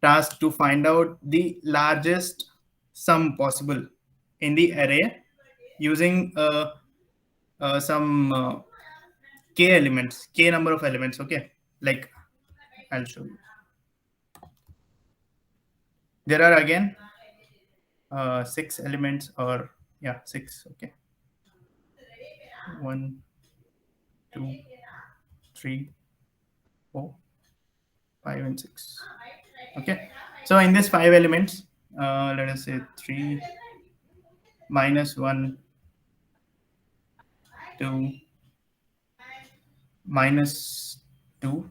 task to find out the largest sum possible in the array using some k elements, k number of elements. Okay, like I'll show you. There are again 6 elements, or yeah, 6. Okay, 1, 2, 3, 4, 5, and 6. Okay, so in this 5 elements, let us say 3 minus 1, 2 minus 2,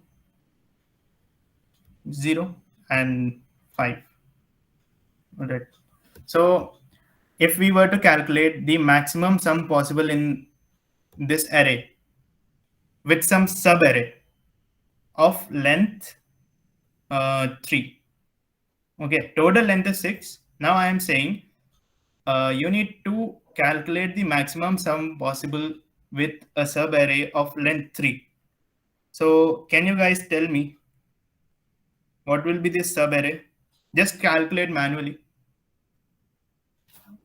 0, and 5. All right. So if we were to calculate the maximum sum possible in this array with some subarray of length 3. Okay, total length is 6. Now I am saying you need to calculate the maximum sum possible with a subarray of length 3. So can you guys tell me what will be this subarray? Just calculate manually.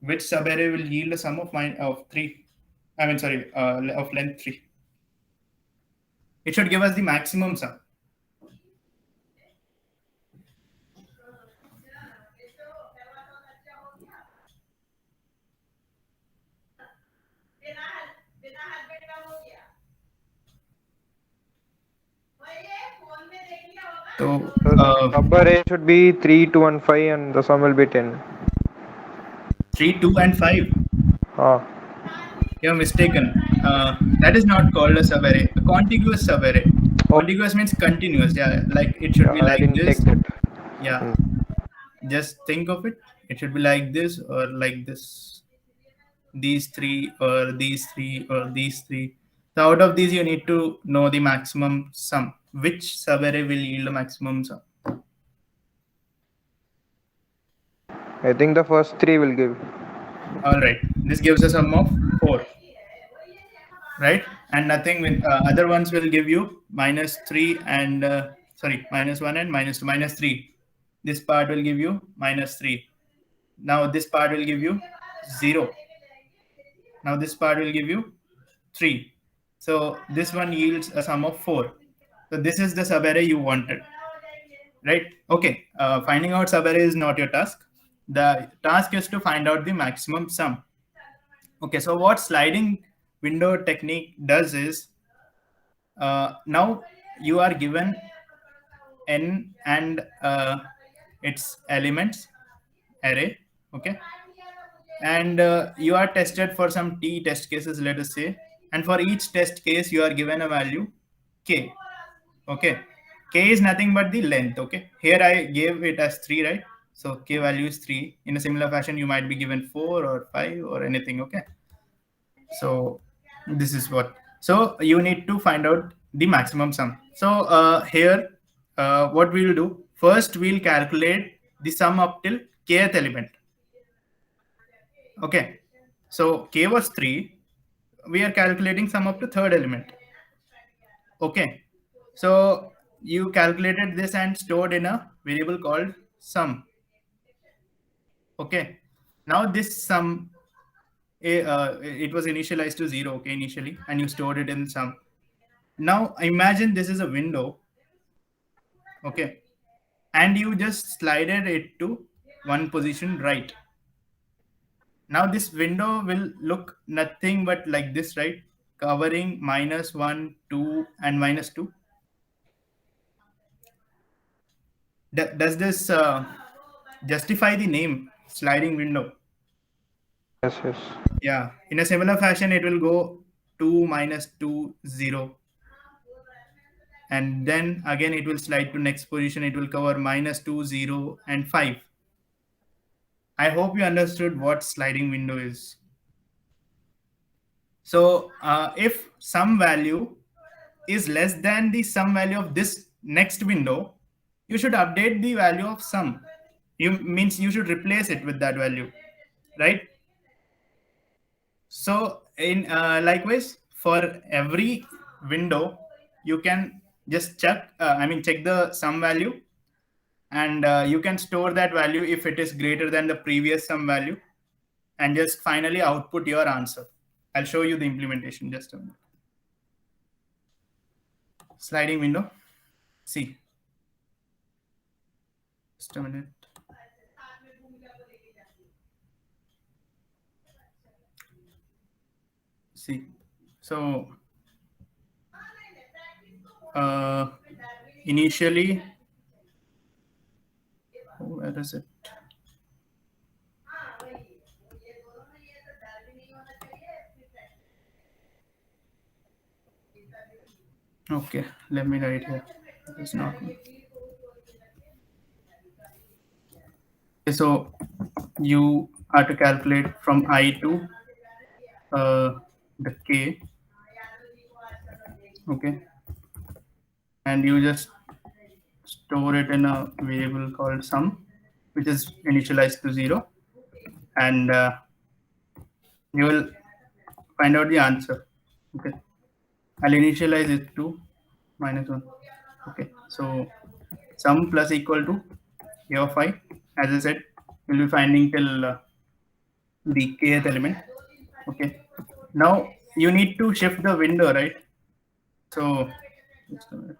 Which subarray will yield a sum of 3? I mean, sorry, of length 3. It should give us the maximum sum. So, So subarray should be 3, 2, and 5, and the sum will be 10. 3, 2, and 5. Ah, You're mistaken. That is not called a subarray. A contiguous subarray. Oh. Contiguous means continuous. Yeah, like it should be I like didn't this. take that. Yeah. Just think of it. It should be like this or like this. These three or these three or these three. So out of these, you need to know the maximum sum. Which subarray will yield a maximum sum? I think the first 3 will give. All right. This gives a sum of 4. Right? And nothing with other ones will give you minus 3 and minus 1 and minus 2, minus 3. This part will give you minus 3. Now this part will give you 0. Now this part will give you 3. So this one yields a sum of 4. So this is the subarray you wanted. Right? Okay. Finding out subarray is not your task. The task is to find out the maximum sum. Okay. So what sliding window technique does is, now you are given n and its elements array. Okay. And you are tested for some t test cases, let us say, and for each test case you are given a value k. Okay, k is nothing but the length. Okay, here I gave it as 3, right? So k value is 3. In a similar fashion you might be given 4 or 5 or anything. Okay, so this is what, so you need to find out the maximum sum. So here what we will do, first we'll calculate the sum up till kth element. Okay, so k was 3. We are calculating sum up to third element. Okay, so you calculated this and stored in a variable called sum. Okay, now this sum, it was initialized to 0. Okay, initially, and you stored it in sum. Now imagine this is a window. Okay, and you just slided it to one position right. Now this window will look nothing but like this, right? Covering minus 1, 2, and minus 2. Does this justify the name sliding window? Yes, yes. Yeah. In a similar fashion, it will go 2, minus 2, 0. And then again, it will slide to next position. It will cover minus 2, 0, and 5. I hope you understood what sliding window is. So if some value is less than the sum value of this next window, you should update the value of sum. Means you should replace it with that value, right? So in likewise, for every window, you can just check the sum value, and you can store that value if it is greater than the previous sum value, and just finally output your answer. I'll show you the implementation just a minute. Sliding window. See. Just a minute. See. So initially, where is it? Okay, let me write here. It's not me. Okay, so you have to calculate from I to the k. Okay, and you just store it in a variable called sum, which is initialized to 0, and you will find out the answer. Okay, I'll initialize it to -1. Okay, so sum plus equal to a of I. As I said, we'll be finding till the kth element. Okay, now you need to shift the window, right? So just a minute.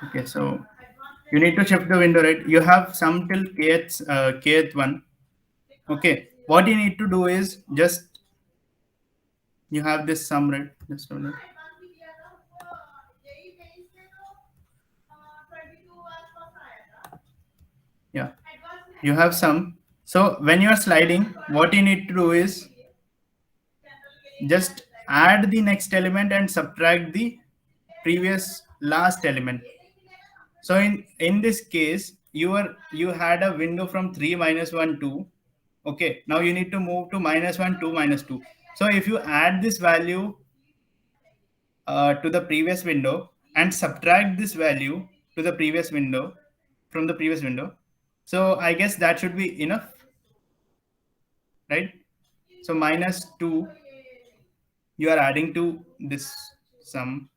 Okay, so you need to shift the window, right? You have sum till kth one. Okay, what you need to do is just you have this sum, right? Just a minute. Yeah, you have sum. So when you are sliding, what you need to do is just add the next element and subtract the previous last element. So in this case, you had a window from 3 minus 1 2. Okay, now you need to move to -1 2 -2. So if you add this value to the previous window and subtract this value to the previous window from the previous window, so I guess that should be enough, right? So -2 you are adding to this sum.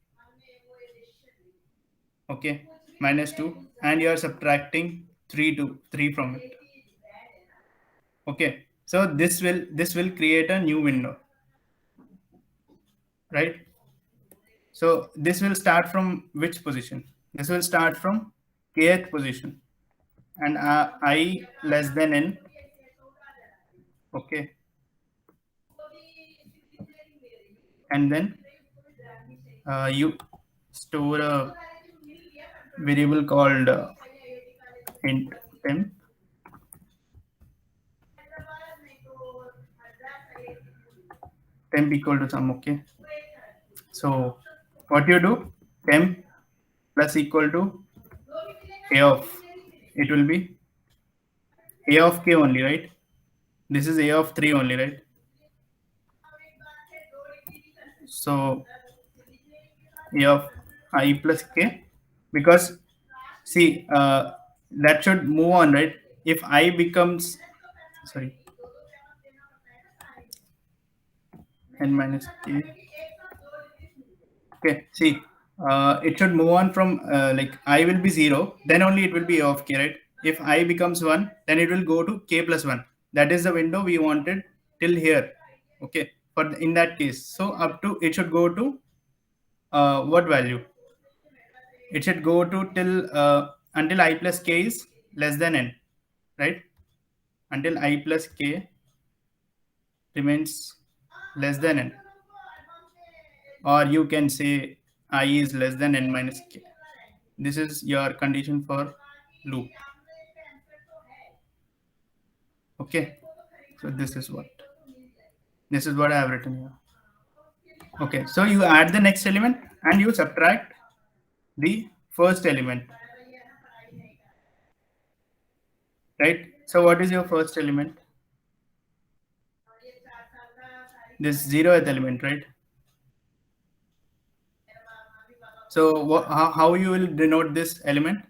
Okay, -2, and you are subtracting 3 from it. Okay, so this will create a new window, right? So this will start from which position? This will start from kth position, and I less than n. Okay, and then you store a variable called int temp. Temp equal to sum. Okay, so what you do, temp plus equal to a of, it will be a of k only, right? This is a of 3 only, right? So a of I plus k, because see that should move on, right? If I becomes, sorry, n minus k. Okay, see, it should move on from like I will be 0, then only it will be a of k, right? If I becomes 1, then it will go to k plus 1. That is the window we wanted till here. Okay, but in that case, so up to it should go to what value? It should go to till until I plus k is less than n, right? Until I plus k remains less than n, or you can say I is less than n minus k. This is your condition for loop. Okay, so this is what I have written here. Okay, so you add the next element and you subtract the first element, right? So what is your first element? This 0th element, right? So how you will denote this element?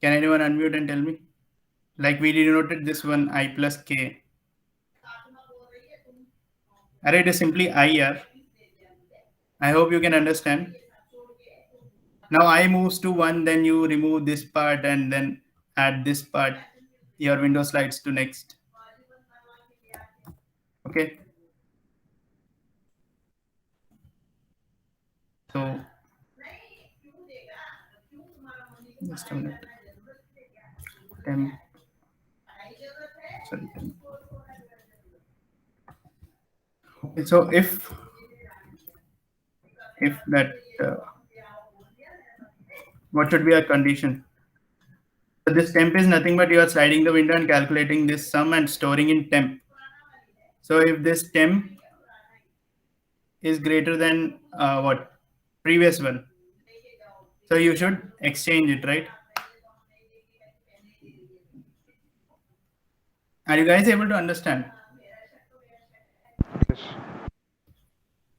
Can anyone unmute and tell me? Like we denoted this one I plus k. Array, it is simply I here. I hope you can understand. Now I moves to 1, then you remove this part and then add this part. Your window slides to next. Okay. So just a minute. Temp. Sorry. Temp. Okay, so if that what should be a condition? So this temp is nothing but you are sliding the window and calculating this sum and storing in temp. So if this temp is greater than what previous one, so you should exchange it, right? Are you guys able to understand? Yes.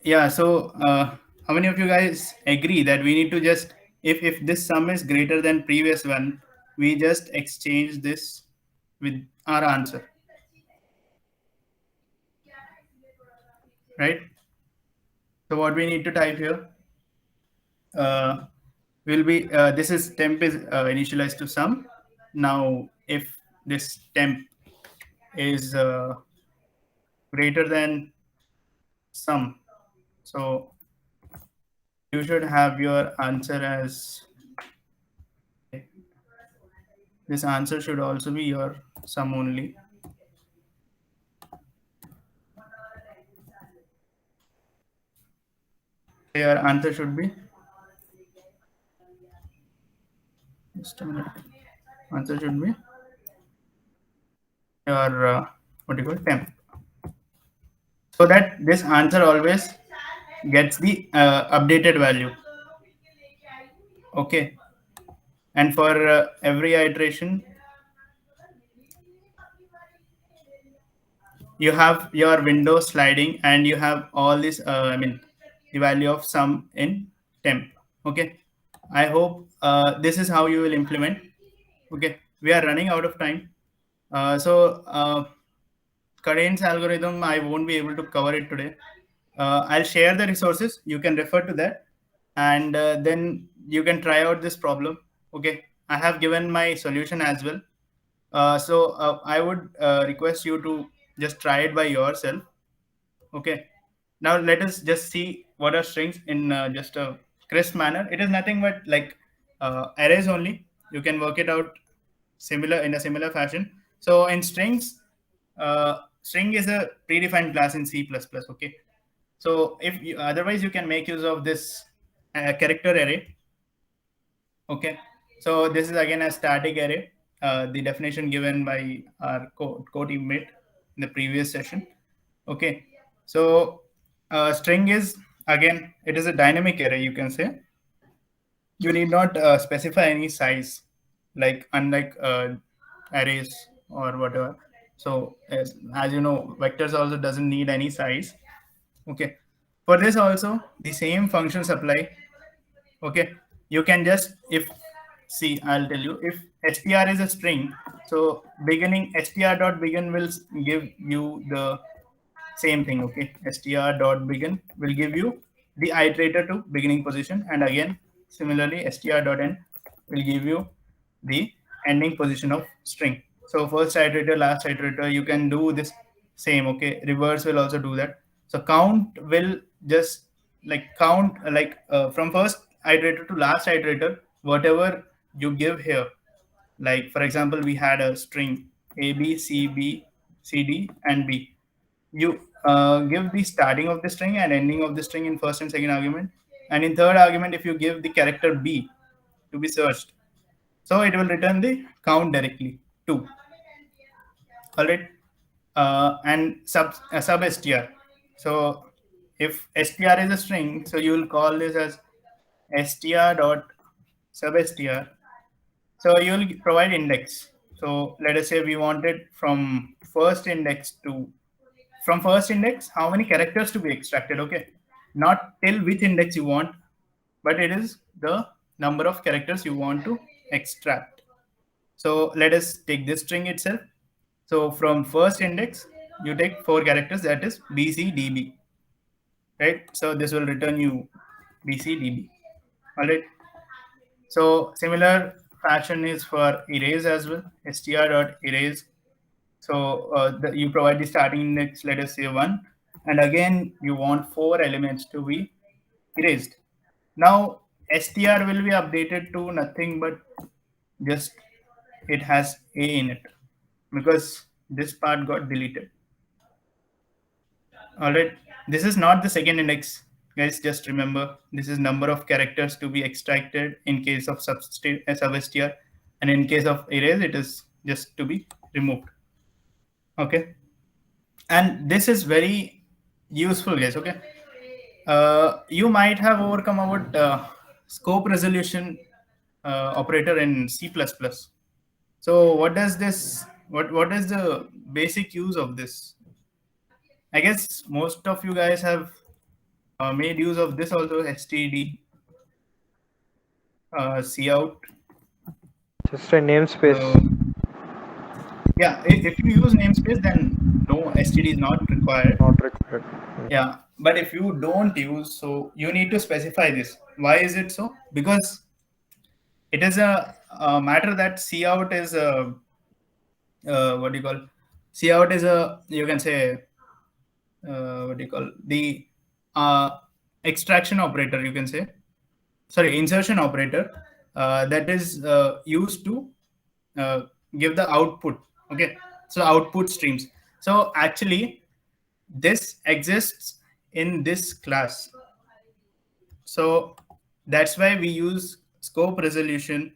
Yeah, so how many of you guys agree that we need to just if this sum is greater than previous one, we just exchange this with our answer, right? So what we need to type here will be this is temp is initialized to sum. Now if this temp is greater than sum, so you should have your answer as, this answer should also be your sum only. Your answer should be, just a minute, answer should be your what do you call temp, so that this answer always gets the updated value. Okay, and for every iteration you have your window sliding and you have all this I mean the value of sum in temp. Okay, I hope this is how you will implement. Okay, we are running out of time, so Karen's algorithm I won't be able to cover it today. I'll share the resources, you can refer to that, and then you can try out this problem. Okay, I have given my solution as well. So I would request you to just try it by yourself. Okay. Now let us just see what are strings in just a crisp manner. It is nothing but like arrays only. You can work it out similar in a similar fashion. So in strings, string is a predefined class in C++. Okay. So if you, otherwise you can make use of this character array. Okay, so this is again a static array, the definition given by our co-teammate in the previous session. Okay, so string is, again, it is a dynamic array, you can say. You need not specify any size, like unlike arrays or whatever. So as you know, vectors also doesn't need any size. Okay, for this also the same functions apply. Okay, you can just, if, see, I'll tell you, if str is a string, so beginning str dot begin will give you the same thing. Okay, str dot begin will give you the iterator to beginning position, and again similarly str dot end will give you the ending position of string. So first iterator, last iterator, you can do this same. Okay, reverse will also do that. So count will just like count like from first iterator to last iterator, whatever you give here. Like for example, we had a string a b c b c d and b. You give the starting of the string and ending of the string in first and second argument, and in third argument if you give the character b to be searched, so it will return the count directly 2. All right, and sub str. So if str is a string, so you will call this as str dot sub str. So you will provide index. So let us say we wanted from first index to, from first index how many characters to be extracted. Okay, not till which index you want, but it is the number of characters you want to extract. So let us take this string itself. So from first index, you take 4 characters, that is BCDB, right? So this will return you BCDB. All right. So similar fashion is for erase as well. str.erase. So you provide the starting index, let us say 1, and again you want 4 elements to be erased. Now str will be updated to nothing but just it has a in it, because this part got deleted. All right, this is not the second index, guys. Just remember, this is number of characters to be extracted in case of substr, and in case of erase, it is just to be removed. Okay, and this is very useful, guys. Okay, you might have overcome about scope resolution operator in C++. So what does this? What is the basic use of this? I guess most of you guys have made use of this also, STD. cout. Just a namespace. Yeah, if you use namespace, then no std is not required. Not required. Yeah, but if you don't use, so you need to specify this. Why is it so? Because it is a matter that cout is a what do you call? Cout is a, you can say, what do you call, the uh, extraction operator, you can say, sorry, insertion operator, that is used to uh, give the output. Okay, so output streams. So actually this exists in this class, so that's why we use scope resolution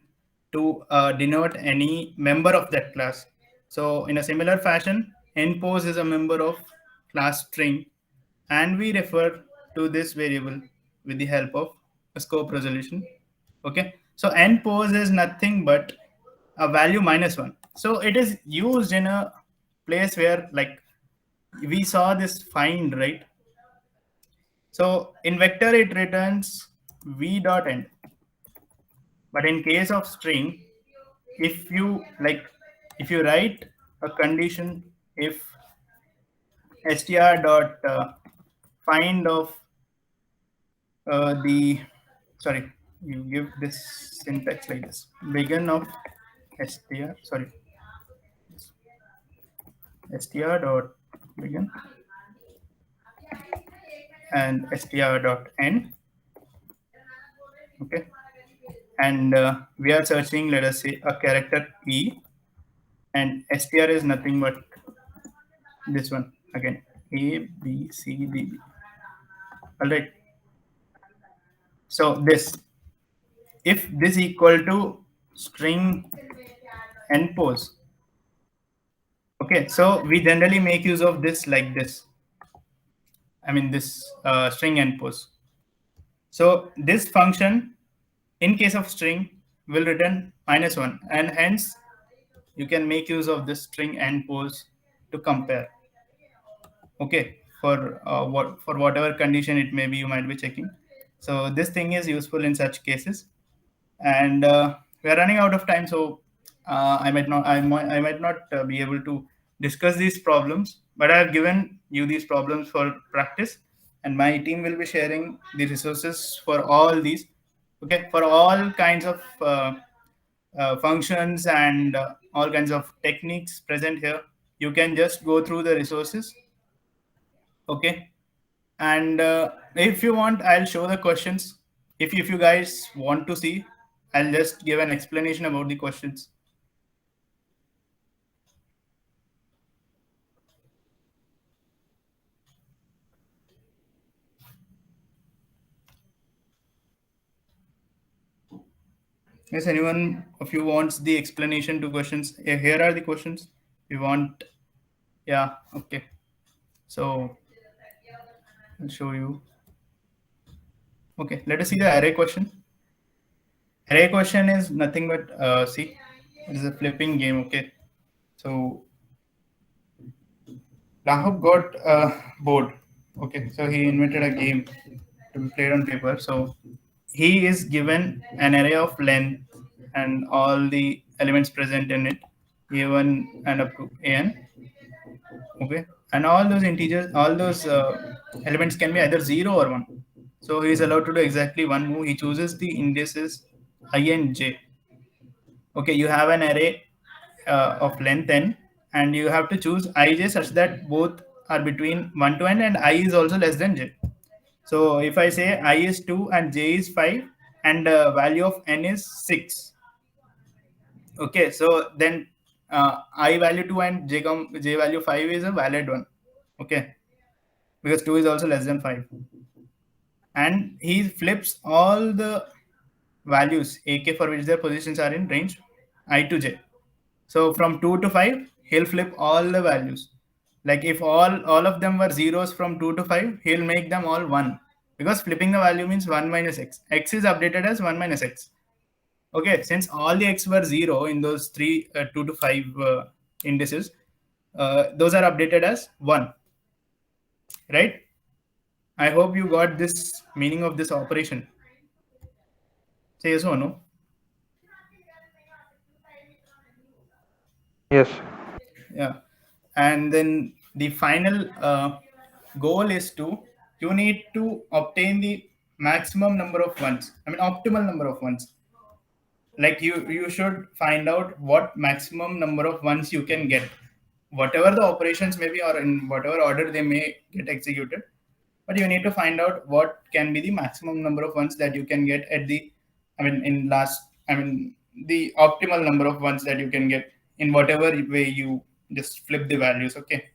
to denote any member of that class. So in a similar fashion, npose is a member of class string, and we refer to this variable with the help of a scope resolution. Okay, so npose is nothing but a value -1. So it is used in a place where, like, we saw this find, right? So in vector, it returns v dot end. But in case of string, if you like, if you write a condition, if str dot find of the, sorry, you give this syntax like this: begin of str, sorry, str dot begin and str dot end. Okay, and we are searching, let us say, a character e, and str is nothing but this one again, a b c d b. All right, so this, if this equal to string npose. Okay, so we generally make use of this like this, I mean this string npose. So this function in case of string will return -1, and hence you can make use of this string npose to compare. Okay, for for whatever condition it may be, you might be checking. So this thing is useful in such cases. And we are running out of time, so I might not be able to discuss these problems, but I have given you these problems for practice, and my team will be sharing the resources for all these. Okay, for all kinds of functions and all kinds of techniques present here, you can just go through the resources. Okay, and if you want, I'll show the questions. If you guys want to see, I'll just give an explanation about the questions. Yes, anyone of you wants the explanation to questions? Here are the questions. We want, yeah, okay. So I'll show you. Okay, let us see the array question. Array question is nothing but see, it is a flipping game. Okay, so Lahab got bored. Okay, so he invented a game to be played on paper. So he is given an array of length and all the elements present in it, a1 and up to an. Okay, and all those integers, all those elements can be either 0 or 1. So he is allowed to do exactly one move. He chooses the indices I and j. Okay, you have an array of length n, and you have to choose ij such that both are between 1 to n and I is also less than j. So if I say I is 2 and j is 5 and value of n is 6, okay, so then I value 2 and j value 5 is a valid one. Okay, because 2 is also less than 5. And he flips all the values ak for which their positions are in range I to j. So from 2 to 5, he'll flip all the values. Like if all of them were zeros from 2 to 5, he'll make them all 1. Because flipping the value means 1 minus x. X is updated as 1 minus x. Okay, since all the x were 0 in those 2 to 5 indices, those are updated as 1. Right? I hope you got this meaning of this operation. Say yes or no. Yes. Yeah. And then the final goal is to, you need to obtain the maximum number of ones, I mean optimal number of ones. Like you should find out what maximum number of ones you can get, whatever the operations may be or in whatever order they may get executed. But you need to find out what can be the maximum number of ones that you can get at the, I mean in last, I mean the optimal number of ones that you can get in whatever way you just flip the values. Okay,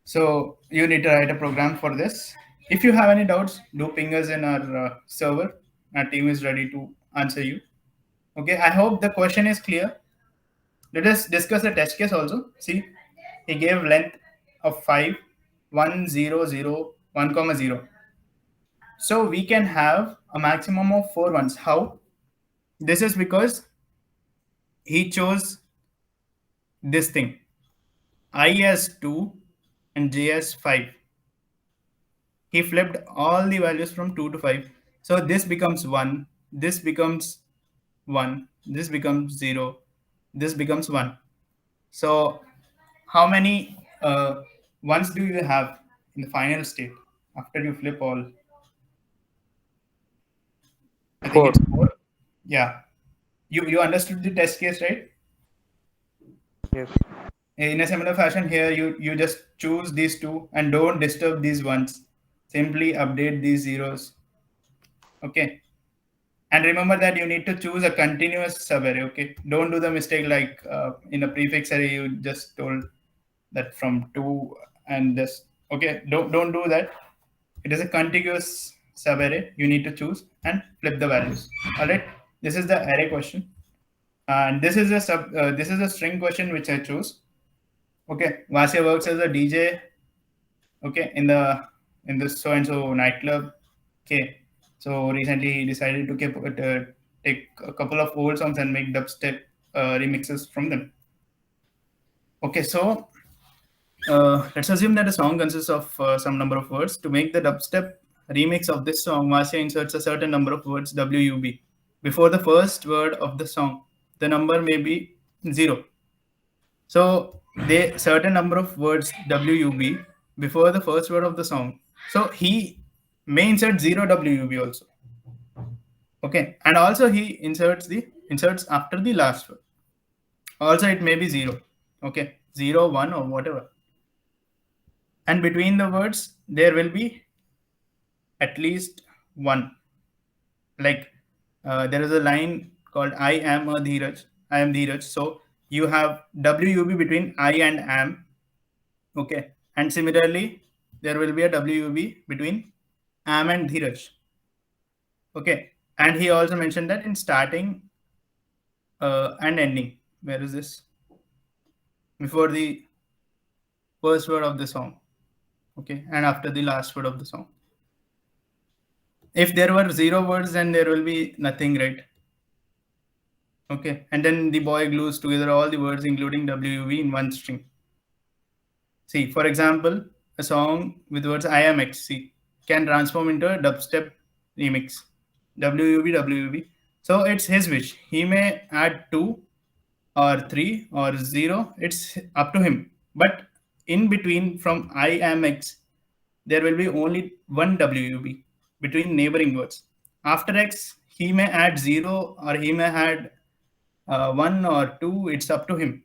so you need to write a program for this. If you have any doubts, do ping us in our server. Our team is ready to answer you. Okay, I hope the question is clear. Let us discuss the test case also. See, he gave length of 5, 1, 0, 0, 1, comma 0. So we can have a maximum of 4 ones. How? This is because he chose this thing, I as 2 and j as 5. He flipped all the values from 2 to 5. So this becomes 1, this becomes 1, this becomes 0, this becomes 1. So how many ones do you have in the final state after you flip all? I think 4. it's 4. Yeah. You understood the test case, right? Yes. In a similar fashion here, you just choose these two and don't disturb these ones. Simply update these zeros. Okay. And remember that you need to choose a continuous subarray. Okay. Don't do the mistake like in a prefix array you just told that from 2 and this. Okay. Don't do that. It is a contiguous subarray. You need to choose and flip the values. All right. This is the array question, and this is a this is a string question which I chose. Okay. Vasya works as a DJ. Okay, in this so and so nightclub. Okay, so recently he decided to take a couple of old songs and make dubstep remixes from them. Okay, so let's assume that a song consists of some number of words. To make the dubstep remix of this song, Vasya inserts a certain number of words WUB before the first word of the song. The number may be 0. So they certain number of words WUB before the first word of the song. So he may insert 0 WUB also. Okay, and also he inserts after the last word. Also it may be 0. Okay, 0, 1 or whatever. And between the words there will be at least one. Like there is a line called I am a Dheeraj. I am Dheeraj. So you have WUB between I and am. Okay. And similarly, there will be a WUB between am and Dheeraj. Okay. And he also mentioned that in starting and ending. Where is this? Before the first word of the song. Okay. And after the last word of the song. If there were 0 words, then there will be nothing, right? Okay. And then the boy glues together all the words, including WUB, in one string. See, for example, a song with words I am XC can transform into a dubstep remix. WUB, WUB. So it's his wish. He may add 2 or 3 or 0. It's up to him. But in between from I am X, there will be only one WUB between neighboring words. After X, he may add 0 or he may add 1 or 2. It's up to him.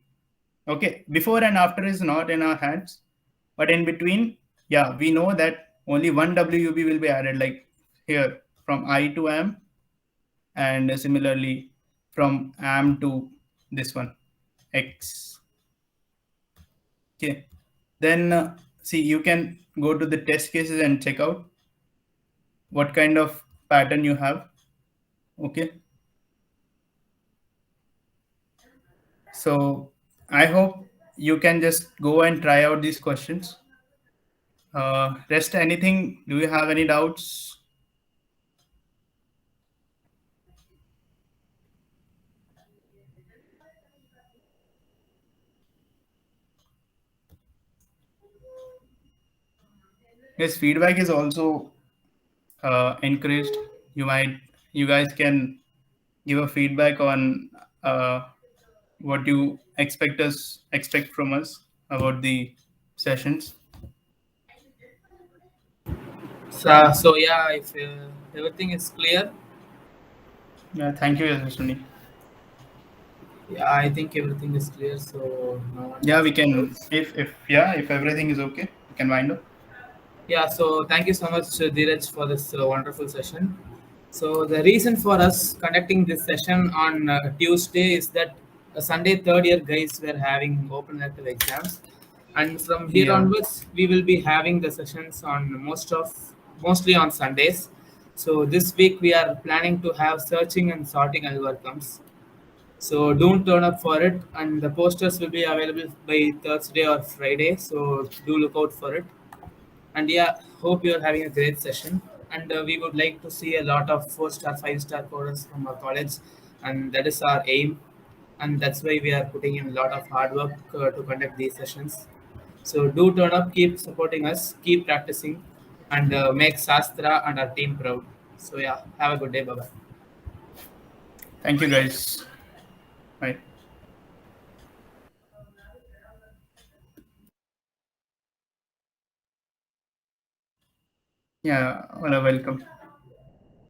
Okay, before and after is not in our hands, but in between, yeah, we know that only one WUB will be added, like here from I to am, and similarly from am to this one, X. Okay, then see, you can go to the test cases and check out what kind of pattern you have. Okay, so I hope you can just go and try out these questions. Rest anything? Do you have any doubts? Yes, feedback is also encouraged. You guys can give a feedback on what you expect from us about the sessions? So yeah, if everything is clear, Yeah, thank you, Yashaswini. yeah, I think everything is clear. So no one Yeah, has we any can, doubts. if everything is okay, we can wind up. Yeah, so thank you so much, Dheeraj, for this wonderful session. So the reason for us conducting this session on Tuesday is that Sunday third year guys were having open elective exams, and from here Yeah, onwards we will be having the sessions on mostly on Sundays. So this week we are planning to have searching and sorting algorithms. So don't turn up for it, and the posters will be available by Thursday or Friday. So do look out for it. And yeah, hope you're having a great session. And we would like to see a lot of 4-star, 5-star coders from our college, and that is our aim. And that's why we are putting in a lot of hard work to conduct these sessions. So do turn up, keep supporting us, keep practicing, and make Sastra and our team proud. So yeah, have a good day. Bye bye. thank you guys. Bye. Yeah, well, welcome.